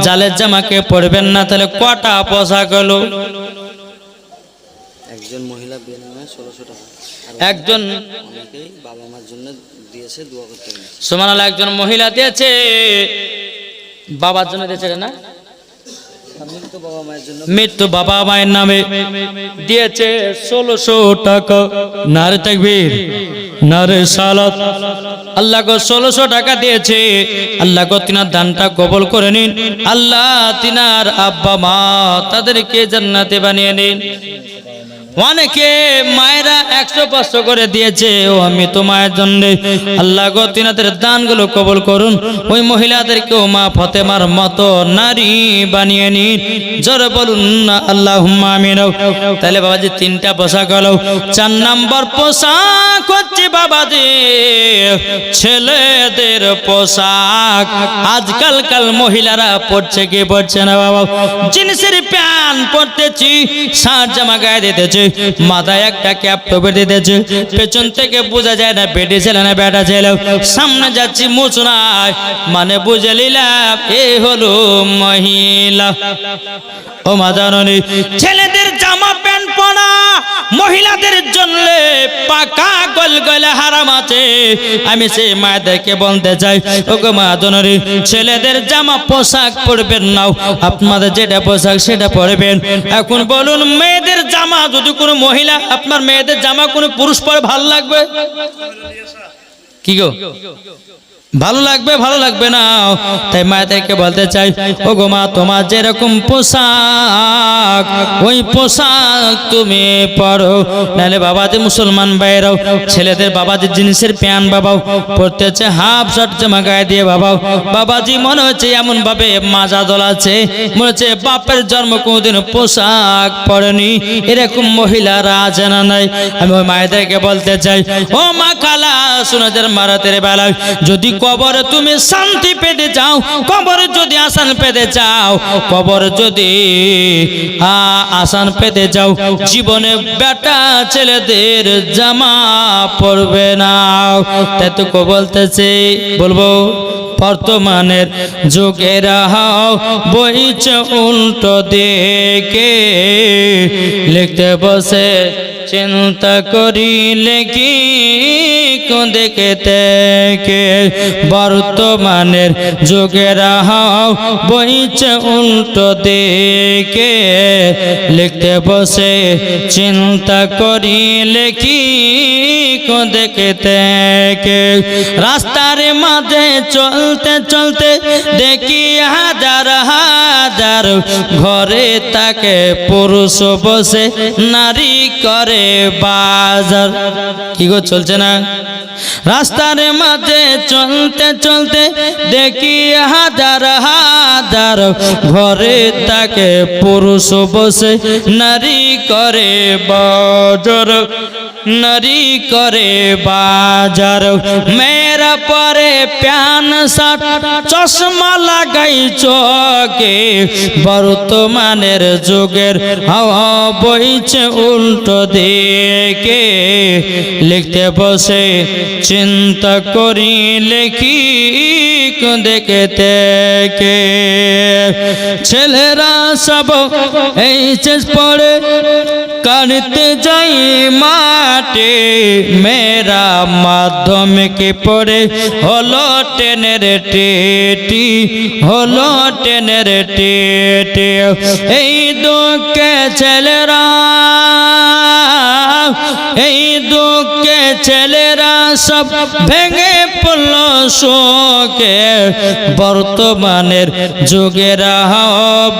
জালের জামা কেউ পরবেন না। তাহলে কটা পোশাক হলো? একজন মহিলা বিনিময়ে 1600 টাকা, একজন অনেকেই বাবা মার জন্য দিয়েছে, দোয়া করতে বলেছে। সুবহানাল্লাহ, একজন মহিলা দিয়েছে বাবার জন্য দিয়েছে না, মৃত্যু বাবা মায়ের জন্য, মৃত্যু বাবা মায়ের নামে দিয়েছে 1600 টাকা। নারে তাকবীর, নারে সালাত। আল্লাহ গো 1600 টাকা দিয়েছে। আল্লাহ গো তিনার দানটা কবুল করে নিন। আল্লাহ তিনার আব্বা মা তাদেরকে জান্নাতে বানিয়ে নিন। অনেকে মায়েরা 100-500 করে দিয়েছে, ও আমি তো মায়ের জন্য। আল্লাহ গো তিনাদের দানগুলো কবুল করুন। ওই মহিলাদেরকেও মা ফাতেমার মতো নারী বানিয়ে নিন। জোরে বলুন না আল্লাহুম্মা আমিন। তাহলে বাবাজি 3টা পোশাক হলো। 4 নম্বর পোশাক হচ্ছে বাবাজি ছেলেদের পোশাক। আজকালকাল মহিলারা পড়ছে কি পড়ছে না বাবা? জিন্সের প্যান্ট পরতেছি, শার্ট জামা গায়ে দিতেছে, মাথায় একটা ক্যাপ টুপি দিতেছে, পেছন থেকে বোঝা যায় না বেটি ছেলে না বেটা ছেলে। সামনে যাচ্ছি মুচনায়, মানে বুঝে নিলাম এ হলো মহিলা। ও মা জাননি ছেলেদের জামা প্যান্ট পরা মহিলাদের জন্য পাকা গলগলে হারাম আছে। আমি সেই মায়েদেরকে বলতে চাই, ও গো মা জাননি ছেলেদের জামা পোশাক পরবেন না, আপনাদের যেটা পোশাক সেটা পরবেন। এখন বলুন মেয়েদের জামা যদি কোনো মহিলা, আপনার মেয়েদের জামা কোনো পুরুষ পরে ভালো লাগবে কি গো? ভালো লাগবে? ভালো লাগবে না। তাই মায়েদেরকে বলতে চাই, ও গো মা তোমার যেরকম পোশাক ওই পোশাক তুমি পরো। নাহলে বাবাজি মুসলমান ভাইরাও ছেলেদের বাবাজি জিন্সের প্যান্ট বাবাও পরতেছে, হাফ শার্ট জামা গায়ে দিয়ে বাবাও বাবাজি মনে হচ্ছে এমন ভাবে মাজা দোলাচ্ছে, মনে হচ্ছে বাপের জন্ম কোনোদিন পোশাক পরেনি। এরকম মহিলারা জানা নাই। আমি ওই মায়েদেরকে বলতে চাই, ও মা খালা সুনাদের মারাতের বেলায় যদি কবরে তুমি শান্তি পেতে চাও, কবরে যদি আসান পেতে চাও, কবরে যদি আসান পেতে চাও, জীবনে বেটা ছেলেদের জামা পরবে না। তাই তো বলতেছে, বলবো বর্তমানের যুগের বইছে উল্টো দিকে, লিখতে বসে চিন্তা করিলে কি দেখে থেকে। বর্তমানের যুগের বইছে উল্টো দিকে, লিখতে বসে চিন্তা করিলে কি দেখে থেকে। রাস্তার মাঝে চলতে চলতে দেখি হাজার হাজার ঘরে তাকে পুরুষ বসে নারী করে বাজার। কি গো চলছে না? রাস্তার মাঝে চলতে চলতে দেখি হাজার হাজার ঘরে তাকে পুরুষ বসে নারী করে বাজার, নারী করে বাজার। মেয়েরা পরে প্যান শার্ট চশমা লাগাই চোখে, বর্তমানের যুগের হাওয়া বইছে উল্টো দিকে, লিখতে বসে চিন্তা করি লেখি দেখে থেকে। ছেলেরা সব এইচএস পড়ে কানতে যাই মাঠে, মেয়েরা মাধ্যমিকে পড়ে হলো টেনের টেটি, হলো টেনের টেটি। এই দুঃখে ছেলেরা, এই দুঃখে ছেলেরা সব ভেঙে পড়ল শোকে, বর্তমানের যুগেরা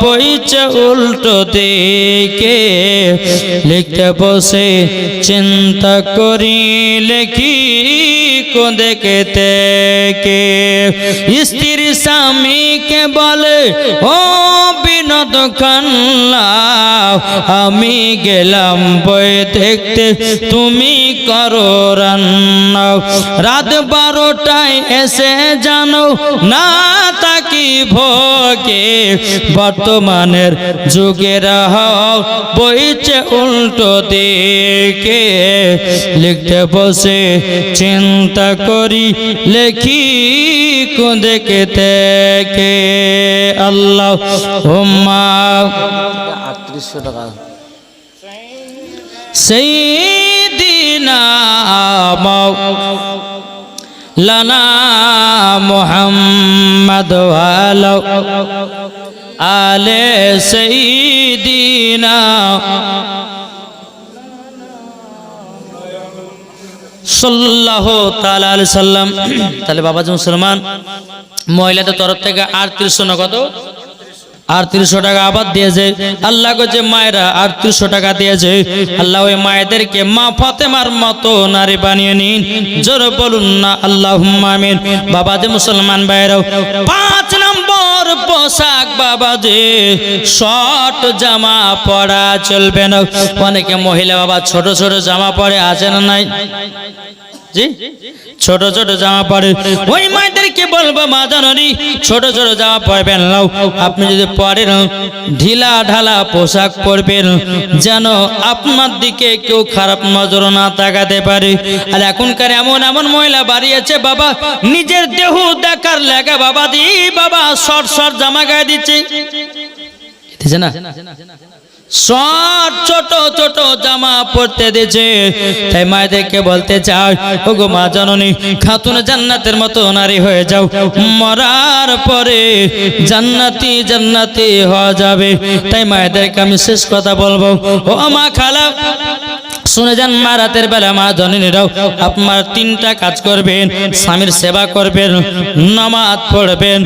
বইছে উল্টো দিকে, লিখতে বসে চিন্তা করি লেখি को देखते के स्त्री স্বামীকে বলে ও বিনোদ খান্না আমি গেলাম বই দেখতে তুমি করো রান্না রাত 12টায় এসে জানো না তাকি ভোগে বর্তমানের যুগের বইছে উল্টো দিকে লিখতে বসে চিন্তা করি লেখি কোন দেখতে কে আল্লাহ হুম্মা 3800 টাকা সাইয়্যিদিনা মাওলানা মুহাম্মদ ওয়ালা আলে সাইয়্যিদিনা সাল্লাল্লাহু তাআলা আলাইহি সাল্লাম। তাহলে বাবাজি মুসলমান মহিলাদের তরফ থেকে 3800 নগদ 3800 টাকা আবার দিয়েছে আল্লাহ গো যে মায়েরা 3800 টাকা দিয়েছে আল্লাহ ওই মায়েদেরকে মা ফাতেমার মতো নারী বানিয়ে নিন জোরে বলুন না আল্লাহুম্মা আমিন। বাবাজি মুসলমান ভাইরাও 5 নম্বর পোশাক বাবাজি শর্ট জামা পরা চলবে না। অনেকে মহিলা বাবা ছোট ছোট জামা পরে আছে না নাই জি ছোট ছোট জামা পরে ওই মায়েদেরকে বলবো মা জাননি ছোট ছোট জামা পরবেন না আপনি যদি পরেন ঢিলা ঢালা পোশাক পরবেন যেন আপনার দিকে কেউ খারাপ নজর না তাকাতে পারে। আর এখনকার এমন এমন মহিলা বাড়িয়েছে বাবা নিজের দেহ দেখার লাগা বাবা দি বাবা শর্ট শর্ট জামা গায়ে দিচ্ছে না শর্ট ছোট ছোট জামা পরতে দিয়েছে। তাই মায়েদেরকে বলতে চাই ওগো মা জননী খাতুন জান্নাতের মতো নারী হয়ে যাও মরার পরে জান্নাতি জান্নাতি হয়ে যাবে। তাই মায়েদেরকে আমি শেষ কথা বলবো ও মা খালা শুনে যান মা রাতের বেলা মা জননীরাও আপনার 3টা কাজ করবেন স্বামীর সেবা করবেন নামাজ পড়বেন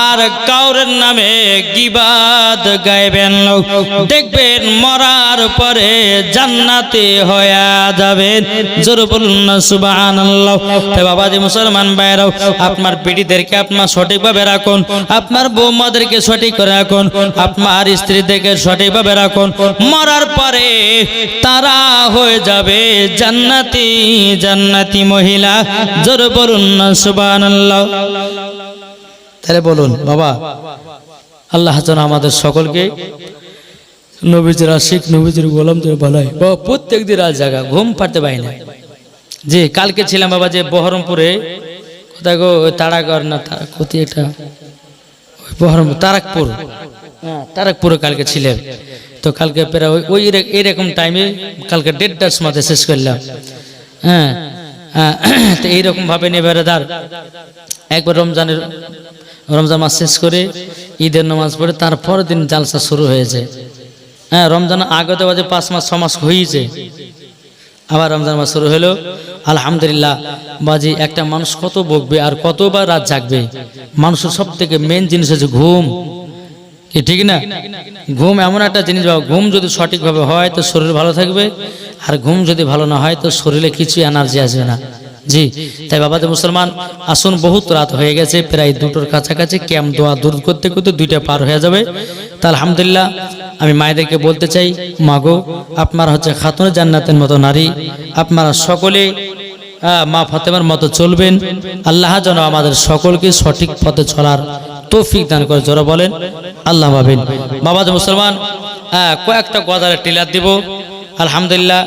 আর কাউরের নামে গীবাত গাইবেন দেখবেন মরার পরে জান্নাতে হয়ে যাবেন জোরে বলুন না সুবহানাল্লাহ। তাই বাবাজি মুসলমান ভাইরাও আপনার পিটিদেরকে আপনার সঠিকভাবে রাখুন আপনার বৌমাদেরকে সঠিক করে রাখুন আপনার স্ত্রীদেরকে সঠিকভাবে রাখুন মরার পরে তারা হয়ে যাবে জান্নাতি জান্নাতি মহিলা জোরে বলুন না সুবহানাল্লাহ। তাহলে বলুন বাবা আল্লাহ যেন আমাদের সকলকে নবীজির আশিক নবীজির গোলাম ধরে ভালাই প্রত্যেক দিন রাত জাগা ঘুম পাড়তে পারি না। যে কালকে ছিলাম বাবা যে বহরমপুরে কোথায় গো তারাগড় না কোথায় এটা বহরমপুর তারাকপুর তারাকপুরে কালকে ছিলেন। তো কালকে প্রায় ওই এইরকম টাইমে কালকে 1:30টার সময় শেষ করলাম। হ্যাঁ তো এইরকম ভাবে নেবেদার একবার রমজান মাস শেষ করে ঈদের নামাজ পড়ে তারপর দিন জালসা শুরু হয়েছে। হ্যাঁ রমজান আগে তো বাজে 5 মাস 6 মাস হয়েছে আবার রমজান মাস শুরু হলো আলহামদুলিল্লাহ। বাজি একটা মানুষ কত বকবে আর কতবার রাত জাগবে মানুষের সব থেকে মেন জিনিস হচ্ছে ঘুম কি ঠিক না। ঘুম এমন একটা জিনিস ঘুম যদি সঠিকভাবে হয় তো শরীর ভালো থাকবে আর ঘুম যদি ভালো না হয় তো শরীরে কিছু এনার্জি আসবে না। জি তাই বাবাদের মুসলমান আসুন বহুত রাত হয়ে গেছে প্রায় 2টোর কাছাকাছি ক্যাম্প দোয়া দূর করতে করতে 2টা পার হয়ে যাবে। তা আলহামদুলিল্লাহ আমি মায়েদেরকে বলতে চাই মাগো আপনারা হচ্ছে খাতুন জান্নাতের মতো নারী আপনারা সকলে মা ফাতেমার মতো চলবেন আল্লাহ যেন আমাদের সকলকে সঠিক পথে চলার তৌফিক দান করে জোরে বলেন আল্লাহ ভাবেন। বাবাদের মুসলমান কয়েকটা গজালের টিলার দিব আলহামদুলিল্লাহ।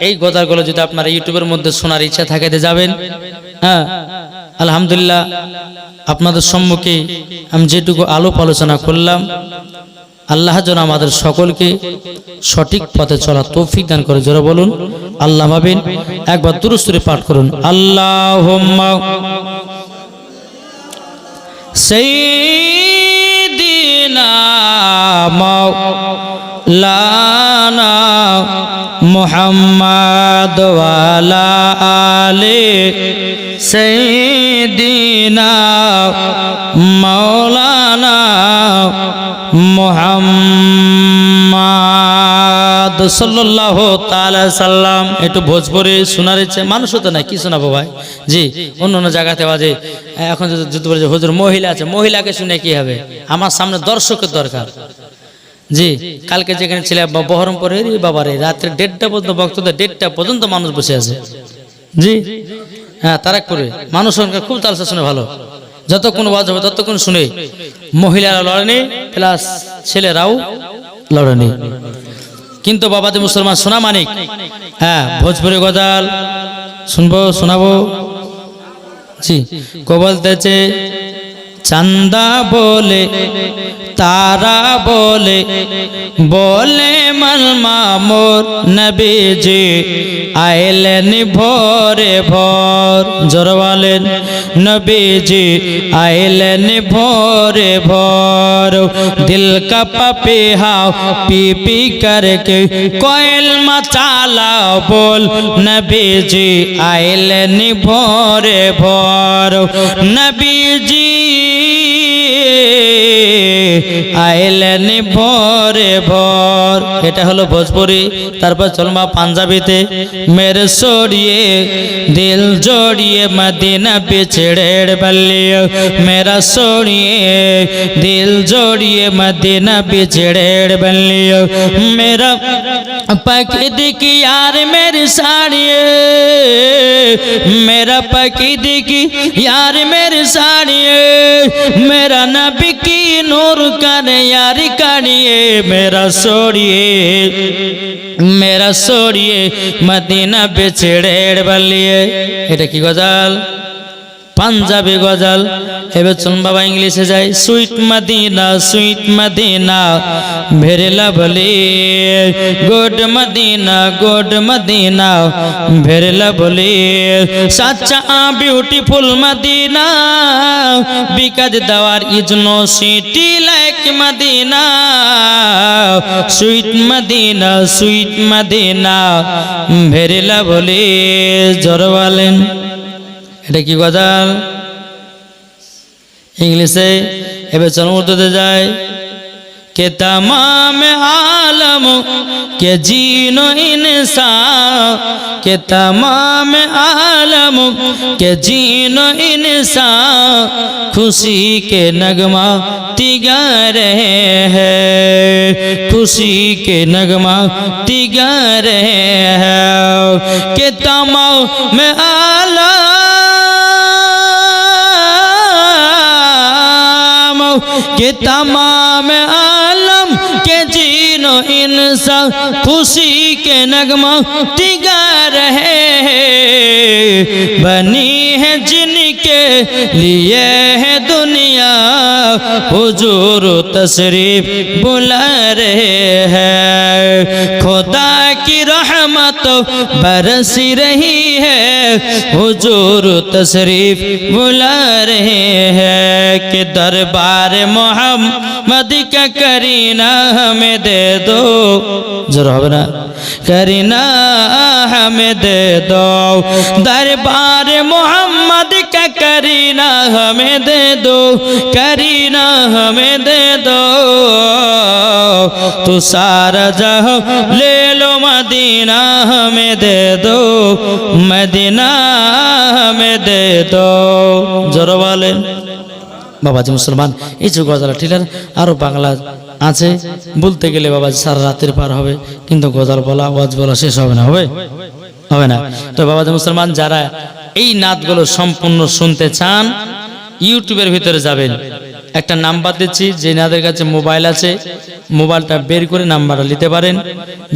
এই গজালগুলো যদি আপনারা ইউটিউবের মধ্যে শোনার ইচ্ছা থাকে যাবেন। হ্যাঁ আলহামদুলিল্লাহ আপনাদের সম্মুখে আমি যেটুকু আলোপ আলোচনা করলাম আল্লাহ যেন আমাদের সকলকে সঠিক পথে চলা তৌফিক দান করে জোরে বলুন আল্লাহ ভাবেন। একবার দুরূদ শরীফ পাঠ করুন আল্লাহুম্মা সাইয়্যিদিনা মাওলানা মুহাম্মদ ওয়া আলা আলি সাইয়্যিদিনা মাওলানা মুহাম্মদ সাল্লাল্লাহু তাআলা সাল্লাম। একটু ভোজপুরি শোনার ইচ্ছে মানুষও তো নাই, কি শোনাবো ভাই? জি, অন্য অন্য জায়গাতে বাজে। এখন যদি বলে যে হুজুর মহিলা আছে, মহিলাকে শুনে কি হবে? আমার সামনে দর্শকের দরকার। জি, কালকে যেখানে ছিল বহরমপুরে, বাবারে রাত্রে 1:30 পর্যন্ত বক্তব্য, 1:30 পর্যন্ত মানুষ বসে আছে। জি হ্যাঁ, তারাকপুরে মানুষ সংখ্যা খুব তালসা শুনে ভালো, যতক্ষণ ওয়াজ হবে ততক্ষণ শুনে। মহিলারা লড়েনি প্লাস ছেলেরাও লড়েনি। কিন্তু বাবাজি মুসলমান সোনা মানিক, হ্যাঁ ভোজপুরি গজাল শুনবো, শোনাবো। জি, কো বলতেছে চান্দা বলে তারা বলে বলে মন মামুর নবীজি আইলেন ভোরে ভোর। জোর বলেন নবীজি আইলেন ভোরে ভোর। দিল का पपीहा पी पी करके कोयल मचाला बोल नबीजी आइलन भोरे भोर। नबीजी আইলেন ভোরে ভোর। এটা হলো ভোজপুরি। তারপর চলমা পাঞ্জাবিতে মেরে সরিয়ে দিল জড়িয়ে মদিনা বিছড়ে বলিয়ে মেরা সরিয়ে দিল জড়িয়ে মদিনা बिछड़े बलियो मेरा पकीद की यार मेरी साड़ी, मेरा पकीद की यार मेरी साड़ी, मेरा नबी की नूर कर यार काढ़िए मेरा सोड़िए मदीना बिछड़े बलिए। এটা কি গজাল? পাঞ্জাবি গজাল। এবার চলুন বাবা ইংলিশে যাই। Sweet Medina very lovely, good Medina very lovely, সাচ্চা beautiful Medina because there is no city like Medina. Sweet Medina very lovely. জোর বলেন এটা কি গজাল? इंग्लिशे एवं चलो उर्दू जाए के तमाम आलम के जीनो इंसान, के तमाम आलम के जीनो इंसान खुशी के नगमा तिगा रहे हैं, खुशी के नगमा तिगा रहे हैं। के तमाम आलम के तमाम आलम के जीनो इंसान खुशी के नगमा तिगा रहे हैं। बनी है जिनके लिए है दुनिया हुजूर तशरीफ बुला रहे हैं। खुदा की रहमत बरसी रही है हुजूर तशरीफ बुला रहे हैं। कि दरबार मोहम्मद का करीना हमें दे दो। जरा হবে না करीना हमें दे दो। दरबार मोहम्मद का करीना हमें दे दो, करीना हमें दे दो। तू सारा जहां ले लो मदीना हमें दे दो, मदीना हमें दे दो। जरा বলেন বাবাজি মুসলমান। এই যে গজাল ঠিলার আরো বাংলা আছে, বলতে গেলে বাবাজি সারা রাতের পার হবে, কিন্তু গজাল বলা ওয়াজ বলা শেষ হবে না। হবে না। তো বাবাজি মুসলমান যারা এই নাতগুলো সম্পূর্ণ শুনতে চান ইউটিউবের ভিতরে যাবেন, একটা নাম্বার দিচ্ছি, যে নাদের কাছে মোবাইল আছে মোবাইলটা বের করে নাম্বারটা নিতে পারেন।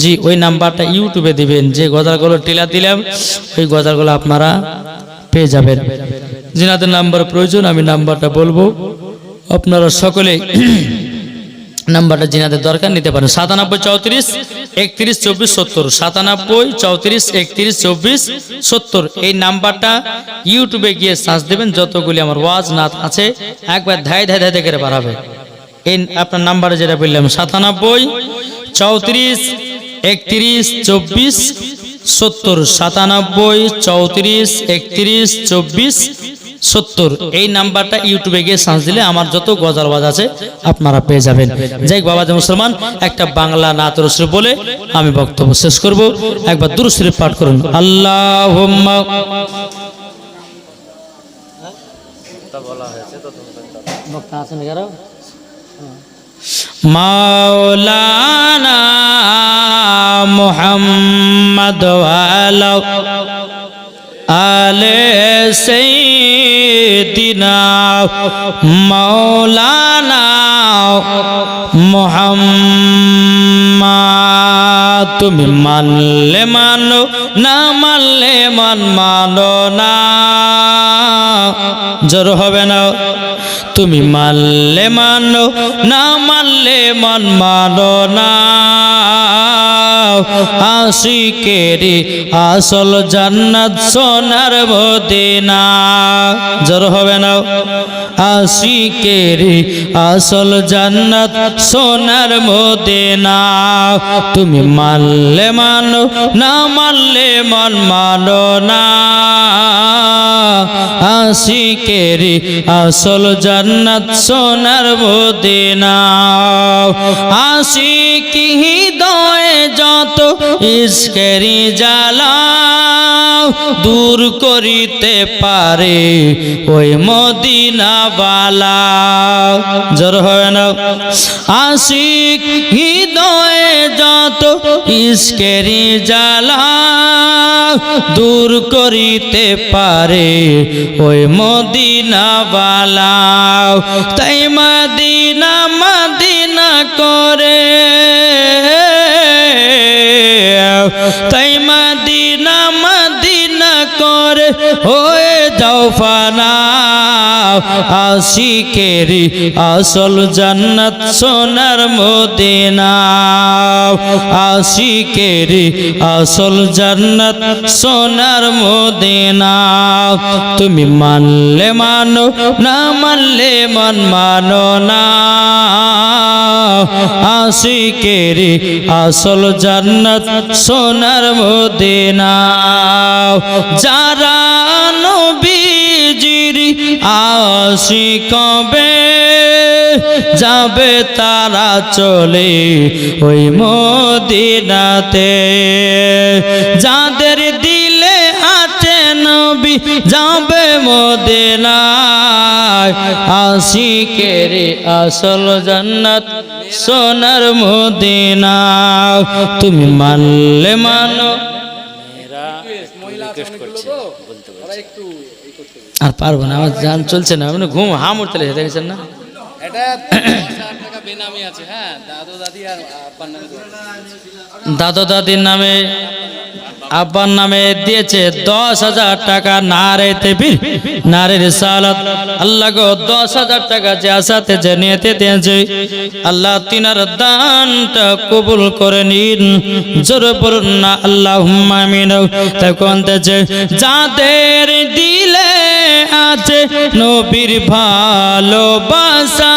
জি, ওই নাম্বারটা ইউটিউবে দিবেন, যে গজালগুলো টিলা দিলাম ওই গজালগুলো আপনারা পেয়ে যাবেন। जिनाদের নাম্বার প্রয়োজন আমি নাম্বারটা বলবো, আপনারা সকলে নাম্বারটা জিনাদের দরকার নিতে পারেন। 97 34 31 24 70, 97 34 31 24 70 এই নাম্বারটা ইউটিউবে গিয়ে সার্চ দেবেন। যতগুলি আমার ওয়াজ নাত আছে একবার ধাই ধাই ধাই করে বাড়াবে। এই আপনার নাম্বারে যেটা বললাম 97 34 31 24 70, 97 34 31 24 70 এই নাম্বারটা ইউটিউবে গিয়ে সার্চ দিলে আমার যত গজল ওয়াজ আছে আপনারা পেয়ে যাবেন। যাই বাবাজি মুসলমান, একটা বাংলা নাত শরীফ বলে আমি বক্তব্য শেষ করব। একবার দুরূদ শরীফ পাঠ করুন। আল্লাহুম্মা বক্তা আছেন কারো মাওলানা মুহাম্মদ ওয়ালা আলে সাইয়্যিদিনা মাওলানা মুহাম্মদ। তুমি মানলে মানো, না মানলে মানো না, জোর হবে না। তুমি মানলে মানো, না মানলে মানো না, আশিকেরি আসল জান্নাত সোনার মদিনা। জোর হবে না। আশিকেরি আসল জান্নাত সোনার মদিনা। তুমি মানলে মানো, না মানলে মানো না, আশিকেরি আসল জান্নাত সোনার মদিনা। আশিকি হৃদয়ে যত ইশকেরি জ্বালা দূর করিতে পারে ওই মদিনা বালা। জোর হয় না। আশিক হৃদয়ে যত ইশকেরি জ্বালা দূর করিতে পারে ওই মদিনা বালা। তাই মদিনা মদিনা করে, তাই মদিনা মদিনা করে হয়ে যাও ফানা। আশিকেরি আসল জান্নাত সোনার মদিনা। আশিকেরি আসল জান্নাত সোনার মদিনা। তুমি মানলে মানো, না মানলে মানো না, আশিকেরি আসল জান্নাত সোনার মদিনা। যারা নবীজির আশিক হবে যাবে তারা চলে ওই মদিনাতে। যাদের দিলে আছে নবী যাবে মদিনায়, আশিকেরি আসল জান্নাত সোনার মদিনা। তুমি মানলে মানো। আর পারবো না, আমার জান চলছে না, মানে ঘুম হাম উঠতে লেগে দেখেছেন না। এটা টাকা বেনামি আছে। হ্যাঁ, দাদু দাদি আর আব্বার নামে দাদা দাদির নামে আব্বার নামে দিয়েছে 10,000 টাকা। নারে তাকবীর, নারে রিসালাত। আল্লাহ গো 10,000 টাকা যে আসাতে যে নিয়েতে দিয়েছে, আল্লাহ তিনার দানটা কবুল করে নিন। জোরে বলুন না আল্লাহুম্মা আমিন। তখন তেছে যাদের দিলে আছে নবীর ভালোবাসা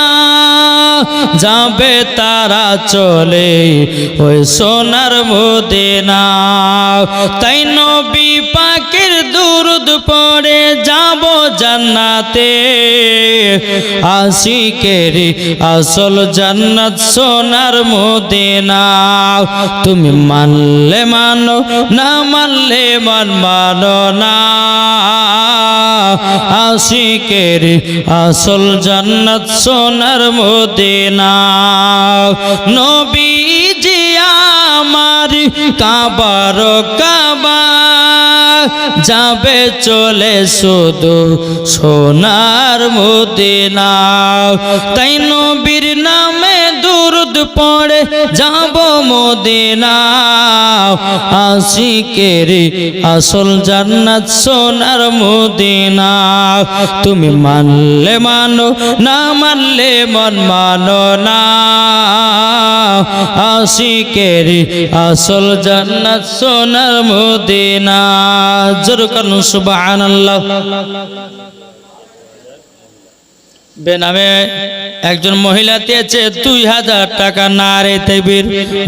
যাবে তারা চলে ওই সোনার মদিনা। তাই নবী পাকের দুরুদ পড়ে যাব জান্নাতে, আশিকেরি আসল জান্নাত সোনার মদিনা। তুমি মানলে মানো, না মানলে মানো না, আশিকেরি আসল জান্নাত সোনার মদিনা। নবীজি আমার কাবার কাবা যাবে চলে শুধু সোনার মদিনা। তাই নবীর নামে দুরুদ পড়ে যাব মদিনা, আশিকেরি আসল জান্নাত সোনার মদিনা। তুমি মানলে মানো, না মানলে মানো না, আশিকেরি আসল জান্নাত সোনার মদিনা। জোর করুন সুবহানাল্লাহ। বেনামে একজন মহিলা দিয়েছে 2000 টাকা, নারে তাকবীর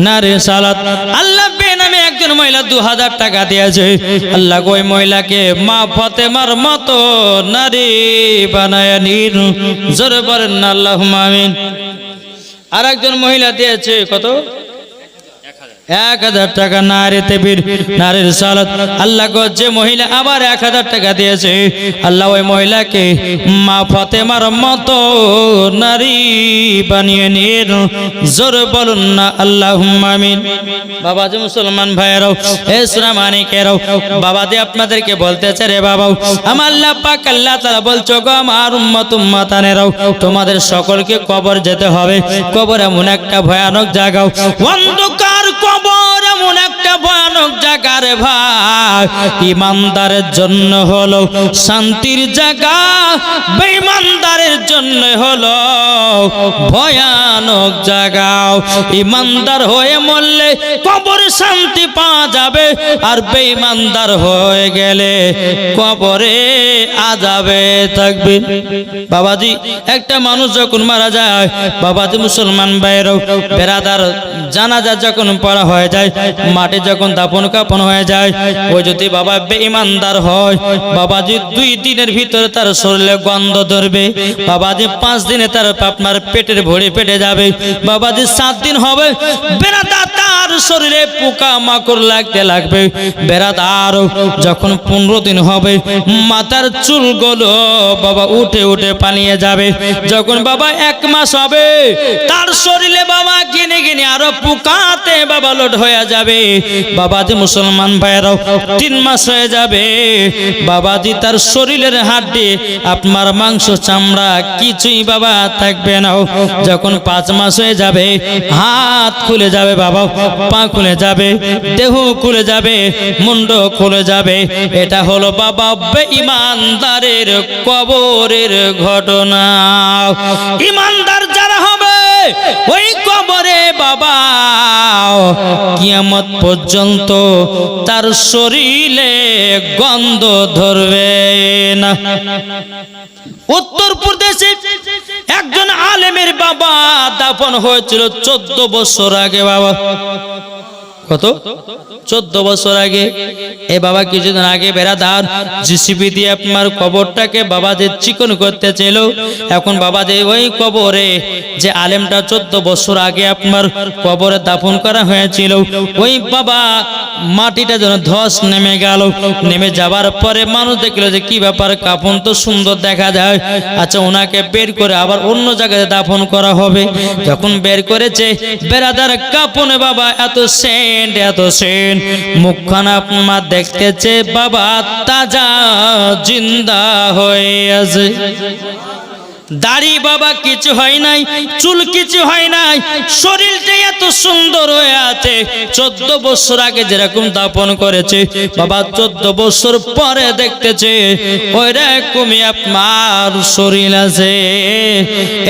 নারে সালাত। আল্লাহ বেনামে একজন মহিলা 2000 টাকা দিয়েছে। আল্লাহ ওই মহিলাকে মা ফাতেমার মতো নারী বানায় নিন, জোরে বলেন না আল্লাহুম্মা আমিন। আর একজন মহিলা দিয়েছে কত? 1000 টাকা, নারে তাকবীর নারে সালাত। আল্লাহ গো যে মহিলা আবার 1000 টাকা দিয়েছে, আল্লাহ ওই মহিলাকে মা ফাতেমার মতো নারী বানিয়ে নিন, জোরে বলুন না আল্লাহুম্মা আমিন। বাবা যে মুসলমান ভাইয়েরাও, এ সোনা মানিকেরাও, বাবা যে আপনাদেরকে বলতেছে রে বাবা, আমার আল্লাহ পাক আল্লাহ তাআলা বলছো গো আমার উম্মত উম্মাতানেরাও, তোমাদের সকলকে কবর যেতে হবে। কবর এমন একটা ভয়ানক জায়গা, অন্ধকার কবর এমন একটা ভয়ানক জায়গা রে ভাই, ইমানদারের জন্য হলো শান্তির জায়গা, বেঈমানদারের জন্য হলো ভয়ানক জায়গা। ইমানদার হয়ে মরলে কবরে শান্তি পাওয়া যাবে, আর বেঈমানদার হয়ে গেলে কবরে আযাবে থাকবে। বাবাজি একটা মানুষ যখন মারা যায়, বাবাজি মুসলমান ভাইয়েরাও বেরাদার, জানাজা যখন পড়া হয়ে যায়, মাঠে যখন দাফন কাফন হয়ে যায়, ওই যদি বাবা বেঈমানদার হয়, বাবাজি 2 দিনের ভিতরে তার শরীরে গন্ধ ধরবে। বাবাজি 5 দিনে তার আপনার পেটের ভরে পেটে যাবে। বাবাজি 7 দিন হবে, বেরাদার তার শরীরে পোকা মাকড় লাগতে লাগবে। বেরাদার যখন 15 দিন হবে, মাথার চুলগুলো বাবা উঠে উঠে পালিয়ে যাবে। যখন বাবা 1 মাস হবে, তার শরীরে বাবা গিনে গিনে আরো পোকাতে বাবা লোড হয়ে যাবে। বাবাজি মুসলমান ভাইরাও 3 মাস হয়ে যাবে, বাবাজি তার শরীরের হাড়ি আপনার মাংস চামড়া কিছুই বাবা থাকবে না। যখন 5 মাস হয়ে যাবে, হাত খুলে যাবে বাবা, পা খুলে যাবে, দেহ খুলে যাবে, মুন্ড খুলে যাবে। এটা হলো বাবা বেঈমানদারের কবরের ঘটনা। ইমানদার যারা হবে ওই কবরে বাবা কিয়ামত পর্যন্ত তার শরীরে গন্ধ ধরবে না। উত্তরপ্রদেশে একজন আলেমের বাবা দাফন হয়েছিল 14 বছর আগে। বাবা কত? 14 বছর আগে। এই বাবা কিছুদিন আগে বেরাদার জিসিবি দিয়ে আপনার কবরটাকে বাবা যে চিকন করতে ছিল। এখন বাবা যে ওই কবরে যে আলেমটা 14 বছর আগে আপনার কবরে দাফন করা হয়েছিল, ওই বাবা মাটিটা যেন ধস নেমে গেল। নেমে যাবার পরে মানুষ দেখলো যে কি ব্যাপার, কাফন তো সুন্দর দেখা যায়, আচ্ছা ওনাকে বের করে আবার অন্য জায়গায় দাফন করা হবে। যখন বের করেছে বেরাদার কাফনে বাবা এত সেন্ট, এত সেন্ট, মুখখানা আপনার দেখতেছে বাবা তাজা জিন্দা হয়ে আছে। দাড়ি বাবা কিছু হয় নাই, চুল কিছু হয় নাই, শরীরটা এত সুন্দর হয়ে আছে। 14 বছর আগে যেরকম দাফন করেছে বাবা, 14 বছর পরে দেখতেছে ওই রকমই আপনার শরীর আছে।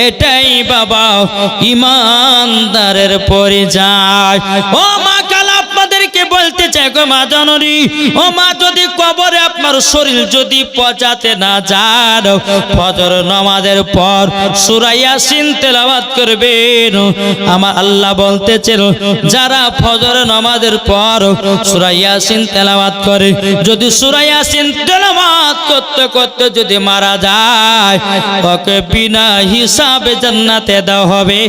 এটাই বাবা ইমানদারের পরিচয়। ও মা কালা আপনাদেরকে বলতে চাই গো মা জননী, ও মা যদি কবরে আপনার শরীর যদি পচাতে না যান, ফজর নামাজের পর সূরা ইয়াসিন তেলাওয়াত করবেন। আমার আল্লাহ বলতেছেন যারা ফজর নামাজের পর সূরা ইয়াসিন তেলাওয়াত করে, যদি সূরা ইয়াসিন তেলাওয়াত করতে করতে যদি মারা যায়, ওকে বিনা হিসাবে জান্নাতে দেওয়া হবে।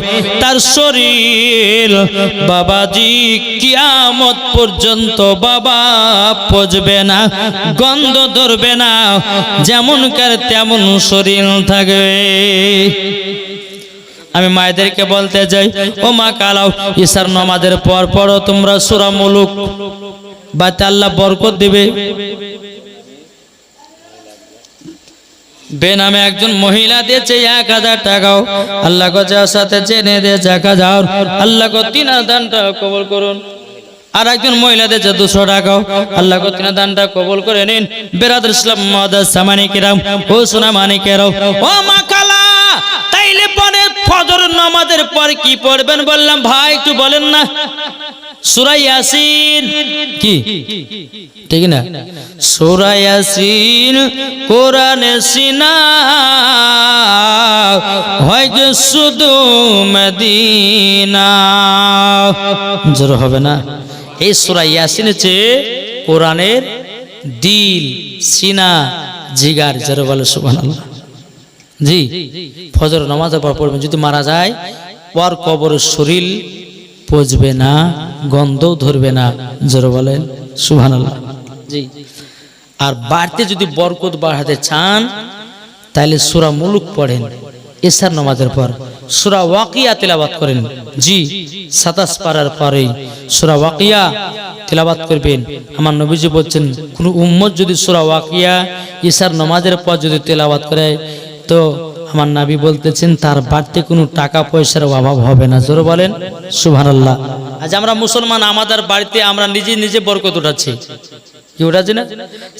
তার শরীর বাবাজি কিয়ামত পর্যন্ত বাবা পচবে না, গন্ধ ধরবে না, যেমন কার তেমন শরীর থাকবে। আমি মায়েদেরকে বলতে চাই, ও মা কালাও ঈশার নামাজের পর পড়ো তোমরা সূরা মুলুক, বাতে আল্লাহ বরকত দিবে। বেনামে একজন মহিলা দিয়েছে 1000 টাকাও, আল্লাহ গো যার সাথে জেনে দিয়ে 1000, আল্লাহ গো 3000 টাকা কবুল করুন। আর একজন মহিলা দিয়েছে 200 টাকাও, আল্লাহ গো 3000 টাকা কবুল করে নিন। বেরাদর ইসলাম মুআদ্দাস সামানি কিরাম, ও সোনা মানিকেরাও, ও মা কালা তাইলে পরে ফজর নামাজের পর কি পড়বেন বললাম ভাই একটু বলেন না। সূরা ইয়াসিন কি ঠিক না? সূরা ইয়াসিন কোরআনে সিনা হয় গে শুধু মদিনা। জোর হবে না? এই সূরা ইয়াসিন হচ্ছে কোরআনের দিল, সিনা, জিগার। জোর বলে সুবহানাল্লাহ। জি, ফজর নামাজের পর পড়বেন। যদি মারা যায় পর কবরের শরীর পচবে না, গন্ধও ধরবে না। জোরে বলেন সুবহানাল্লাহ। জি, আর বাড়তে যদি বরকত বাড়াতে চান তাহলে সূরা মুলুক পড়েন এশার নামাজের পর, সূরা ওয়াকিয়া তেলাওয়াত করেন। জি, 27 পারার পরেই সূরা ওয়াকিয়া তেলাওয়াত করবেন। আমার নবীজি বলছেন কোন উম্মত যদি সূরা ওয়াকিয়া এশার নামাজের পর যদি তেলাওয়াত করে তো আমার নবী বলতেছেন তার বাড়তে কোনো টাকা পয়সার অভাব হবে না। জোরে বলেন সুবহানাল্লাহ। আজ আমরা মুসলমান, আমাদের বাড়িতে আমরা নিজে নিজে বরকত উঠাচ্ছি। কি উঠাচ্ছি না?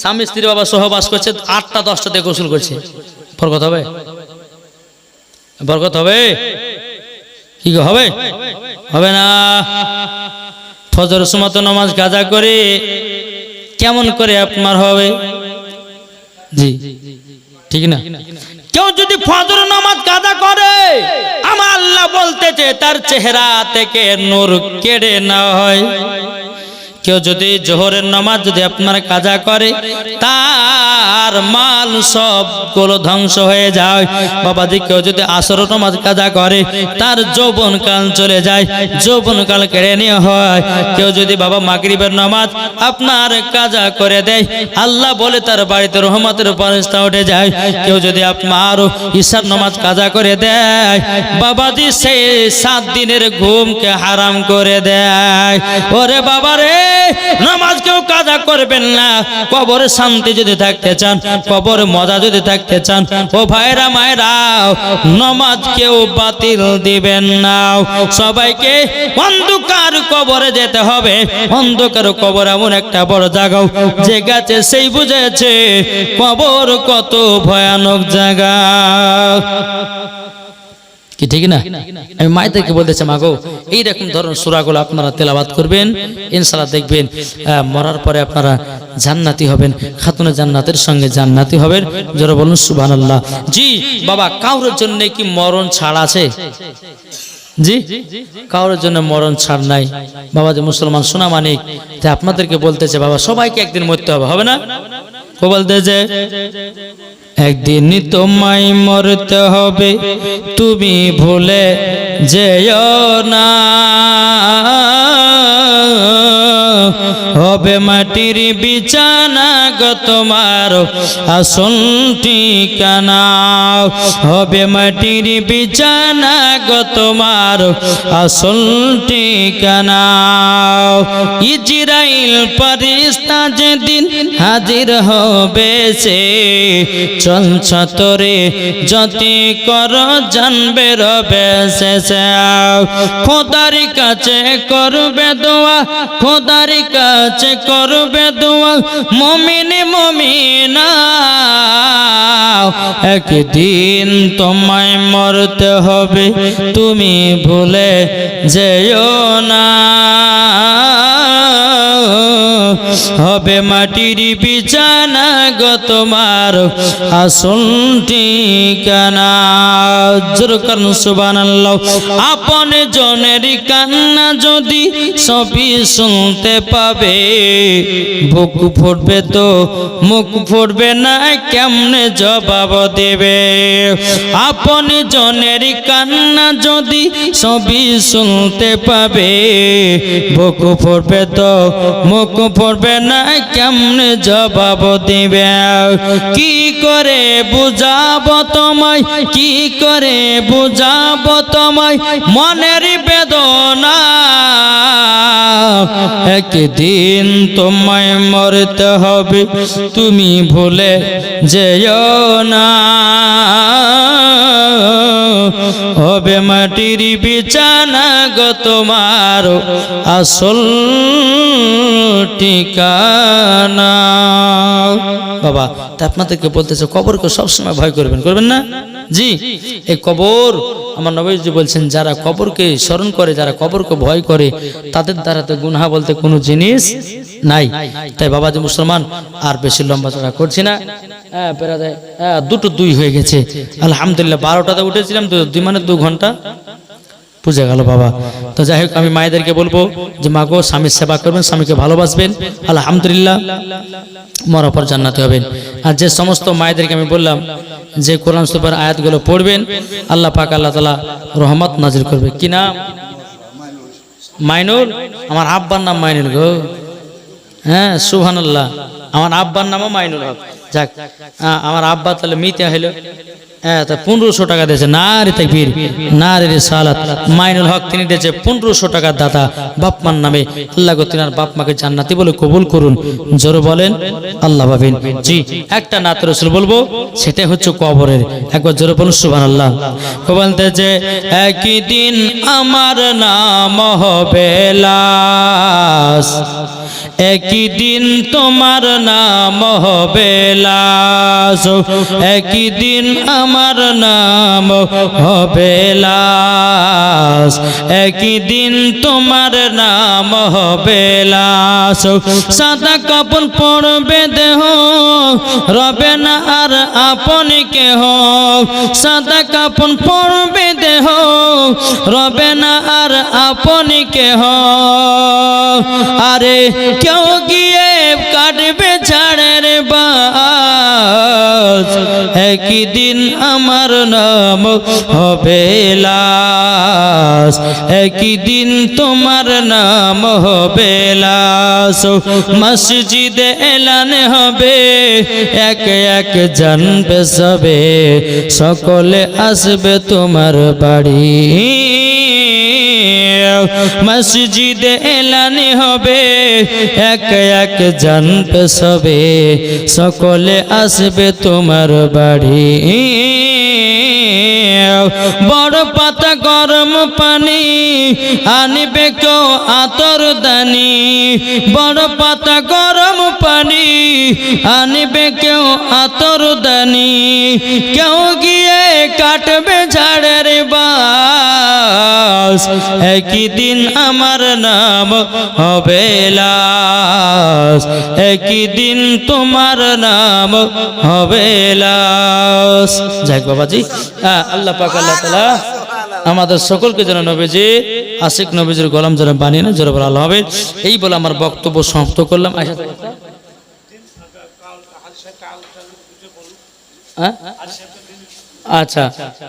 স্বামী স্ত্রী বাবা সহবাস করছে, 8টা 10টাতে গোসল করছে। বরকত হবে? বরকত হবে? কি হবে? হবে না। ফজর সুমাত নামাজ কাজা করে কেমন করে আপনার হবে? জি, ঠিক না? কেউ যদি ফজর নামাজ কাজা করে আমার আল্লাহ বলতেছে তার চেহারা থেকে নূর কেড়ে নেওয়া হয়। কেউ যদি জোহরের নামাজ যদি আপনার কাজা করে তার মাল সবগুলো ধ্বংস হয়ে যায়। বাবাজি কেউ যদি আসর নামাজ কাজা করে তার যৌবনকাল চলে যায়, যৌবনকাল কেড়ে নেওয়া হয়। কেউ যদি বাবা মাগরিবের নামাজ আপনার কাজা করে দেয় আল্লাহ বলে তার বাড়িতে রহমতের ফেরেশতা উঠে যায়। কেউ যদি আপনার ঈশার নামাজ কাজা করে দেয় বাবাজি সেই 7 দিনের ঘুমকে হারাম করে দেয়। ওরে বাবা রে, নামাজ কেউ কাজা করবেন না। কবরে শান্তি যদি থাকতে চান, কবরে মজা যদি থাকতে চান, ও ভাইরা মায়েরা, নামাজ কেউ বাতিল দিবেন না। সবাইকে অন্ধকার কবরে যেতে হবে। অন্ধকার কবর এমন একটা বড় জায়গা, যে গেছে সেই বুঝেছে কবর কত ভয়ানক জায়গা। কি ঠিক না? আমি মায়েদেরকে বলতেছি মা গো এইরকম ধরনের সূরাগুলো আপনারা তেলাওয়াত করবেন, ইনশাআল্লাহ দেখবেন মরার পরে আপনারা জান্নাতি হবেন, খাতুনে জান্নাতের সঙ্গে জান্নাতি হবেন। যারা বলুন সুবহানাল্লাহ। জি বাবা, কাউরের জন্য কি মরণ ছাড় আছে? জি, কাউরের জন্য মরণ ছাড় নাই। বাবা যে মুসলমান সোনা মানিক, তাই আপনাদেরকে বলতেছে বাবা সবাইকে একদিন মরতে হবে, হবে না? ও বলতেছে একদিন তোমায় মরতে হবে, তুমি ভুলে যেও না। হবে মাটির বিছানা গো তোমার আসল ঠিকানা। হবে মাটির বিছানা গো তোমার আসল ঠিকানা। ইজরাইল ফেরেশতা যেদিন হাজির হবে সে চলছ তোরে যতি কর জানবে রবে শেষে। খোদার কাছে করবে দোয়া, খোদার কাছে করবে দোয়া মুমিন মুমিনা। একদিন তোমায় মরতে হবে, তুমি ভুলে যেও না। হবে মাটির বিছানা গো তোমার আসল ঠিকানা। জোরে করুন সুবহানাল্লাহ। আপন জনের কান্না যদি সবই শুনতে পাবে, বুক ফুটবে তো মুখ ফুটবে না, কেমনে জবাব দেবে? আপন জনের কান্না যদি সবই শুনতে পাবে, বুক ফুটবে তো মুখ ফুটবে না, কেমনে জবাব দিবে? কি করে বুঝাবো তোমায়, কি করে বুঝাবো তোমায় মনের বেদনা? একদিন তোমায় মরতে হবে, তুমি ভুলে যেও না। হবে মাটির বিছানা গো তোমার আসল ঠিকানা। বাবা তা আপনাদেরকে বলতেছে কবরকে সবসময় ভয় করবেন, করবেন না? জি, এই কবর আমার নবীজি বলছেন যারা কবরকে স্মরণ করে, যারা কবরকে ভয় করে, তাদের দ্বারা তো গুনাহ বলতে কোনো জিনিস নাই। তাই বাবাজি মুসলমান আর বেশি লম্বা চড়া করছি না। দুটো দুই হয়ে গেছে আলহামদুলিল্লাহ। 12টাতে উঠেছিলাম, 2 মানে 2 ঘন্টা বুঝে গেল বাবা। তো যাই হোক, আমি মায়েদেরকে বলবো যে মা গো, স্বামীর সেবা করবেন, স্বামীকে ভালোবাসবেন, আলহামদুলিল্লাহ মরার পর জান্নাতে হবেন। আর যে সমস্ত মায়েদেরকে আমি বললাম যে কোরআন শরীফের আয়াতগুলো পড়বেন, আল্লাহ পাক আল্লাহ তাআলা রহমত নাজিল করবে। কি নাম? মাইনুল। আমার আব্বার নাম মাইনুল গো। হ্যাঁ সুবহানাল্লাহ, আমার আব্বার নামও মাইনুল হক। যাক, আমার আব্বা তাহলে মিতে হইল। হ্যাঁ, তা 1500 টাকা দিয়েছে। না রে তাকবীর, না রে রিসালাত। মাইনুল হক তিনি দিয়েছে 1500 টাকার দাতা বাপ মার নামে। আল্লাহ গো তিনার বাপ মাকে জান্নাতি বলে কবুল করুন। জোরে বলেন আল্লাহ ভাবিন। জি, একটা নাত রাসূল বলবো, সেটাই হচ্ছে কবরের। একবার জোরে বলুন সুবহানাল্লাহ। বলতে যে একদিন আমার নাম হবে লাশ, একদিন তোমার নাম হবে লাশ, একদিন আমার নাম হবে লাশ, একদিন তোমার নাম হবে লাশ। সাদা কাপড় পরবে দেহ, রবে না আর আপন কেহ। সাদা কাপড় পরবে দেহ, রবে না আর আপন কেহ। আরে কেউ গিয়ে কাটবে ঝাড়ের বাস, একদিন আমার নাম হবে লাশ, একদিন তোমার নাম হবে লাশ। মসজিদে এলান হবে, এক এক জানবে সবে, সকলে আসবে তোমার বাড়ি। মসজিদে এলান হবে, এক এক জানবে সবে, সকলে আসবে তোমার বাড়ি। বড় পাতা গরম পানি আনবে কেউ আতর দানি, বড় পাতা গরম পানি আনবে কেউ আতর দানি। কেউ গিয়ে কাটবে ঝাড়ের বাস, একদিন আমার নাম হবে লাশ, একদিন তোমার নাম হবে লাশ। যাই বাবাজি, আল্লাহ পাক আল্লাহ তাআলা আমাদের সকলকে যেন নবীজি আশিক নবীজির গোলাম যেন বানিয়ে না, জোরে বলা হবে। এই বলে আমার বক্তব্য সমাপ্ত করলাম। আচ্ছা,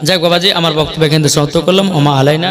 যাক বাবাজি, আমার বক্তব্য এখান থেকে সমাপ্ত করলাম। ওমা আলাইনা